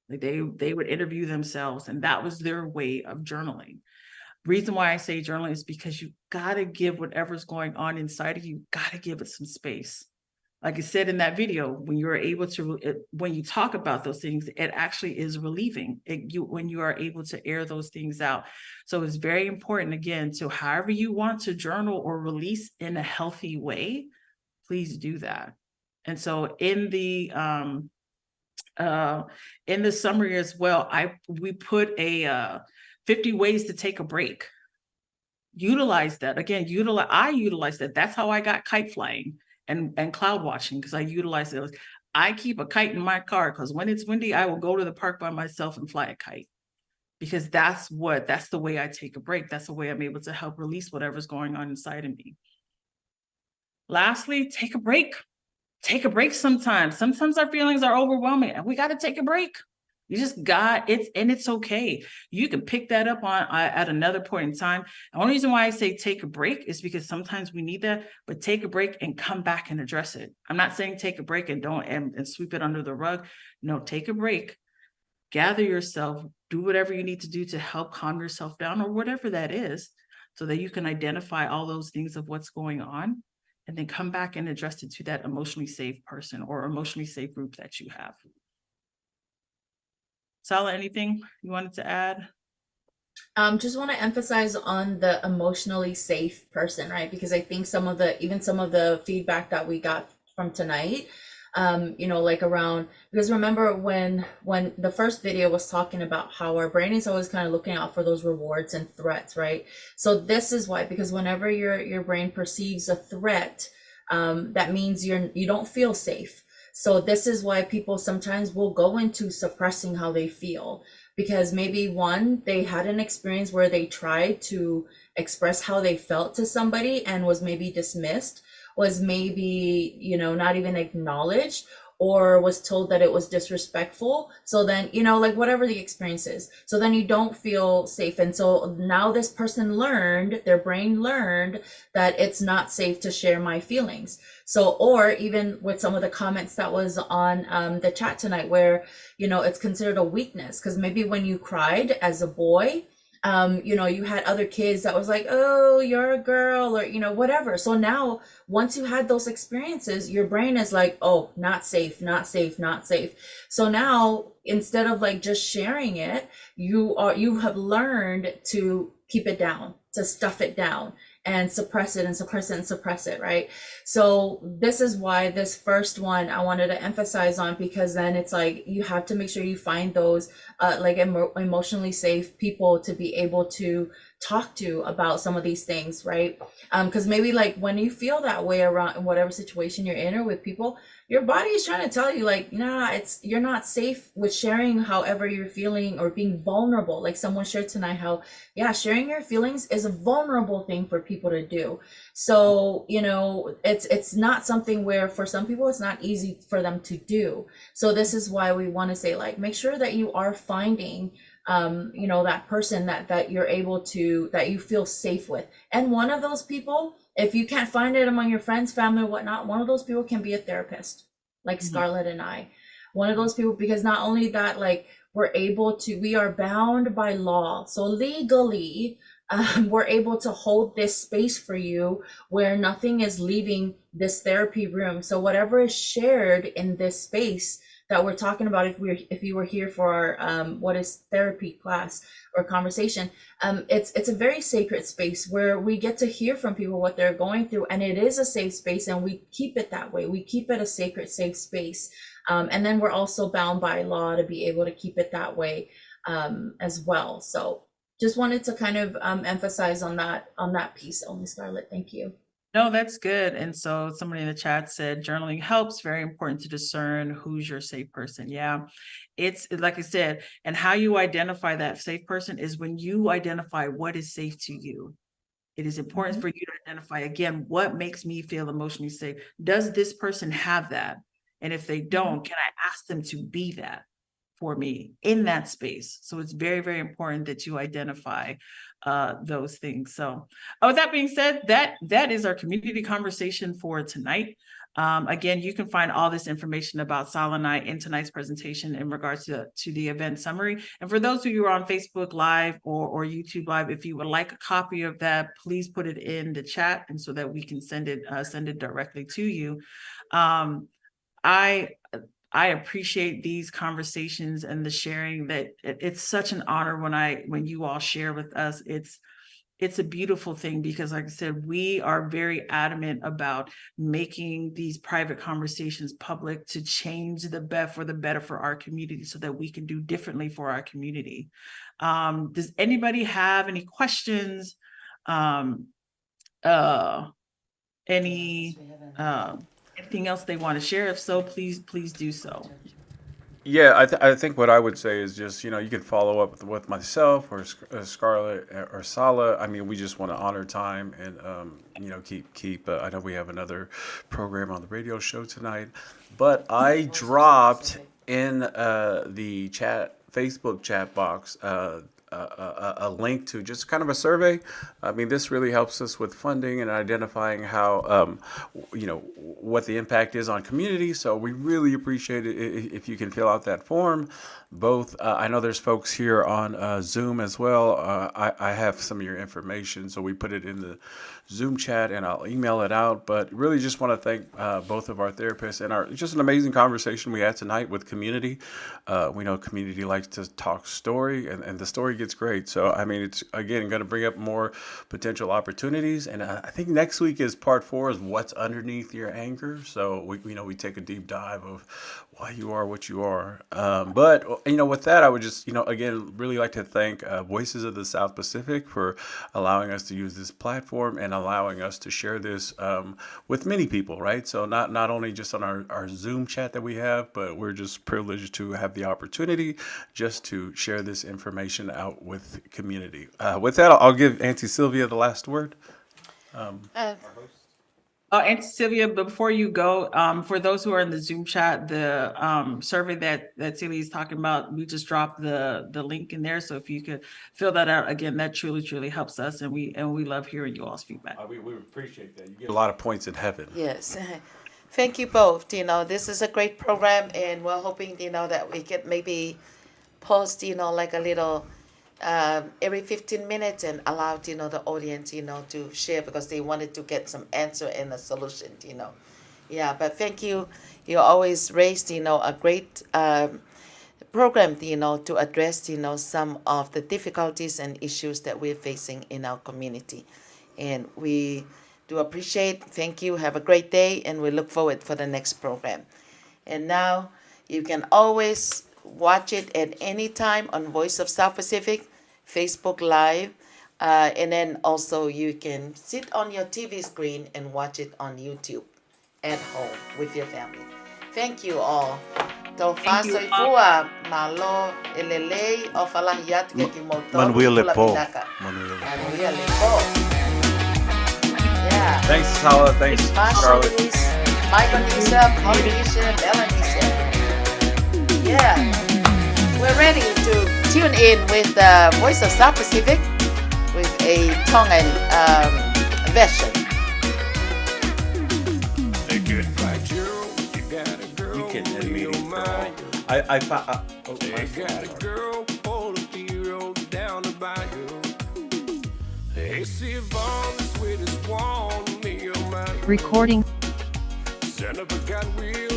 Like they would interview themselves, and that was their way of journaling. Reason why I say journaling is because you got to give whatever's going on inside of you, got to give it some space. Like I said in that video, when you're able to, when you talk about those things, it actually is relieving when you are able to air those things out. So it's very important, again, to however you want to journal or release in a healthy way, please do that. And so in the summary as well, we put a 50 ways to take a break. Utilize that. Again, I utilize that. That's how I got kite flying and cloud watching, because I utilize it. I keep a kite in my car because when it's windy, I will go to the park by myself and fly a kite, because that's the way I take a break. That's the way I'm able to help release whatever's going on inside of me. Lastly, take a break. Take a break sometimes. Sometimes our feelings are overwhelming and we got to take a break. You just got it, and it's okay. You can pick that up on at another point in time. The only reason why I say take a break is because sometimes we need that, but take a break and come back and address it. I'm not saying take a break and don't and sweep it under the rug. No, take a break, gather yourself, do whatever you need to do to help calm yourself down or whatever that is, so that you can identify all those things of what's going on, and then come back and address it to that emotionally safe person or emotionally safe group that you have. Sala, anything you wanted to add? Just want to emphasize on the emotionally safe person, right? Because I think some of the feedback that we got from tonight, like around, because remember when the first video was talking about how our brain is always kind of looking out for those rewards and threats, right? So this is why, because whenever your brain perceives a threat, that means you don't feel safe. So this is why people sometimes will go into suppressing how they feel, because maybe one, they had an experience where they tried to express how they felt to somebody and was maybe dismissed, was maybe, not even acknowledged, or was told that it was disrespectful. So then, like whatever the experience is, so then you don't feel safe. And so now this person their brain learned that it's not safe to share my feelings. So, or even with some of the comments that was on the chat tonight, where, it's considered a weakness, because maybe when you cried as a boy, you had other kids that was like, oh, you're a girl, or, whatever. So now, once you had those experiences, your brain is like, oh, not safe, not safe, not safe. So now, instead of like just sharing it, you have learned to keep it down, to stuff it down, and suppress it and suppress it and suppress it, right? So this is why this first one I wanted to emphasize on, because then it's like you have to make sure you find those emotionally safe people to be able to talk to about some of these things, right? Because maybe like when you feel that way around whatever situation you're in or with people, your body is trying to tell you like, nah, you're not safe with sharing however you're feeling or being vulnerable. Like someone shared tonight how, sharing your feelings is a vulnerable thing for people to do. So, it's not something where for some people, it's not easy for them to do. So this is why we want to say like, make sure that you are finding that person that you're able to, that you feel safe with. And one of those people, if you can't find it among your friends, family, or whatnot, one of those people can be a therapist, like Scarlett and I. One of those people, because not only that, like we are bound by law. So legally, we're able to hold this space for you where nothing is leaving this therapy room. So whatever is shared in this space that we're talking about, if you were here for our what is therapy class or conversation, it's a very sacred space where we get to hear from people what they're going through, and it is a safe space, and we keep it that way. We keep it a sacred, safe space, and then we're also bound by law to be able to keep it that way as well. So just wanted to kind of emphasize on that piece only, Scarlett. Thank you. No, that's good. And so somebody in the chat said journaling helps. Very important to discern who's your safe person. Yeah, it's like I said, and how you identify that safe person is when you identify what is safe to you. It is important for you to identify, again, what makes me feel emotionally safe. Does this person have that? And if they don't, can I ask them to be that for me in that space? So it's very, very important that you identify those things. So with that being said, that is our community conversation for tonight. Again, you can find all this information about Salanai in tonight's presentation in regards to the event summary. And for those of you who are on Facebook Live or YouTube Live, if you would like a copy of that, please put it in the chat, and so that we can send it directly to you. I appreciate these conversations and the sharing. That it's such an honor when you all share with us. It's a beautiful thing, because like I said, we are very adamant about making these private conversations public to change the better for our community, so that we can do differently for our community. Does anybody have any questions? Anything else they want to share? If so, please do so. Yeah, I think what I would say is just, you can follow up with myself or Scarlett or Sala. I mean, we just want to honor time and, keep, I know we have another program on the radio show tonight, but I dropped in the Facebook chat box a link to just kind of a survey. I mean, this really helps us with funding and identifying how, what the impact is on community. So we really appreciate it if you can fill out that form. Both, I know there's folks here on Zoom as well. I have some of your information, so we put it in the Zoom chat and I'll email it out. But really just want to thank both of our therapists and just an amazing conversation we had tonight with community. We know community likes to talk story, and the story gets great. So, I mean, it's, again, going to bring up more potential opportunities. And I think next week is part 4 is what's underneath your anger. So, we take a deep dive of why you are what you are. But, with that, I would just, again, really like to thank Voices of the South Pacific for allowing us to use this platform and allowing us to share this with many people, right? So not only just on our Zoom chat that we have, but we're just privileged to have the opportunity just to share this information out with community. With that, I'll give Auntie Sylvia the last word. Auntie Sylvia, before you go, for those who are in the Zoom chat, the survey that Sylvia is talking about, we just dropped the link in there. So if you could fill that out, again, that truly helps us, and we love hearing you all's feedback. We appreciate that. You get a lot of points in heaven. Yes. Thank you both. This is a great program, and we're hoping, that we could maybe post, like a little every 15 minutes and allow, the audience, to share, because they wanted to get some answer and a solution, Yeah, but thank you. You always raised, a great program, to address, some of the difficulties and issues that we're facing in our community. And we do appreciate. Thank you. Have a great day, and we look forward for the next program. And now you can always watch it at any time on Voice of South Pacific, Facebook Live, and then also you can sit on your TV screen and watch it on YouTube at home with your family. Thank you all. Thank you, Fua malo elele o falahiat ke kimoto. Manuel Lepo. Yeah. Thanks, Sala. Thanks, Scarlett. Micronesia, Polynesia, Melanesia. Yeah. We're ready to tune in with the Voice of South Pacific with a Tongan version. You can end meeting for all. I found. They got a girl, hold a hero down the bayou. Hey, see if all the sweetest one me on my Recording. Son of a God will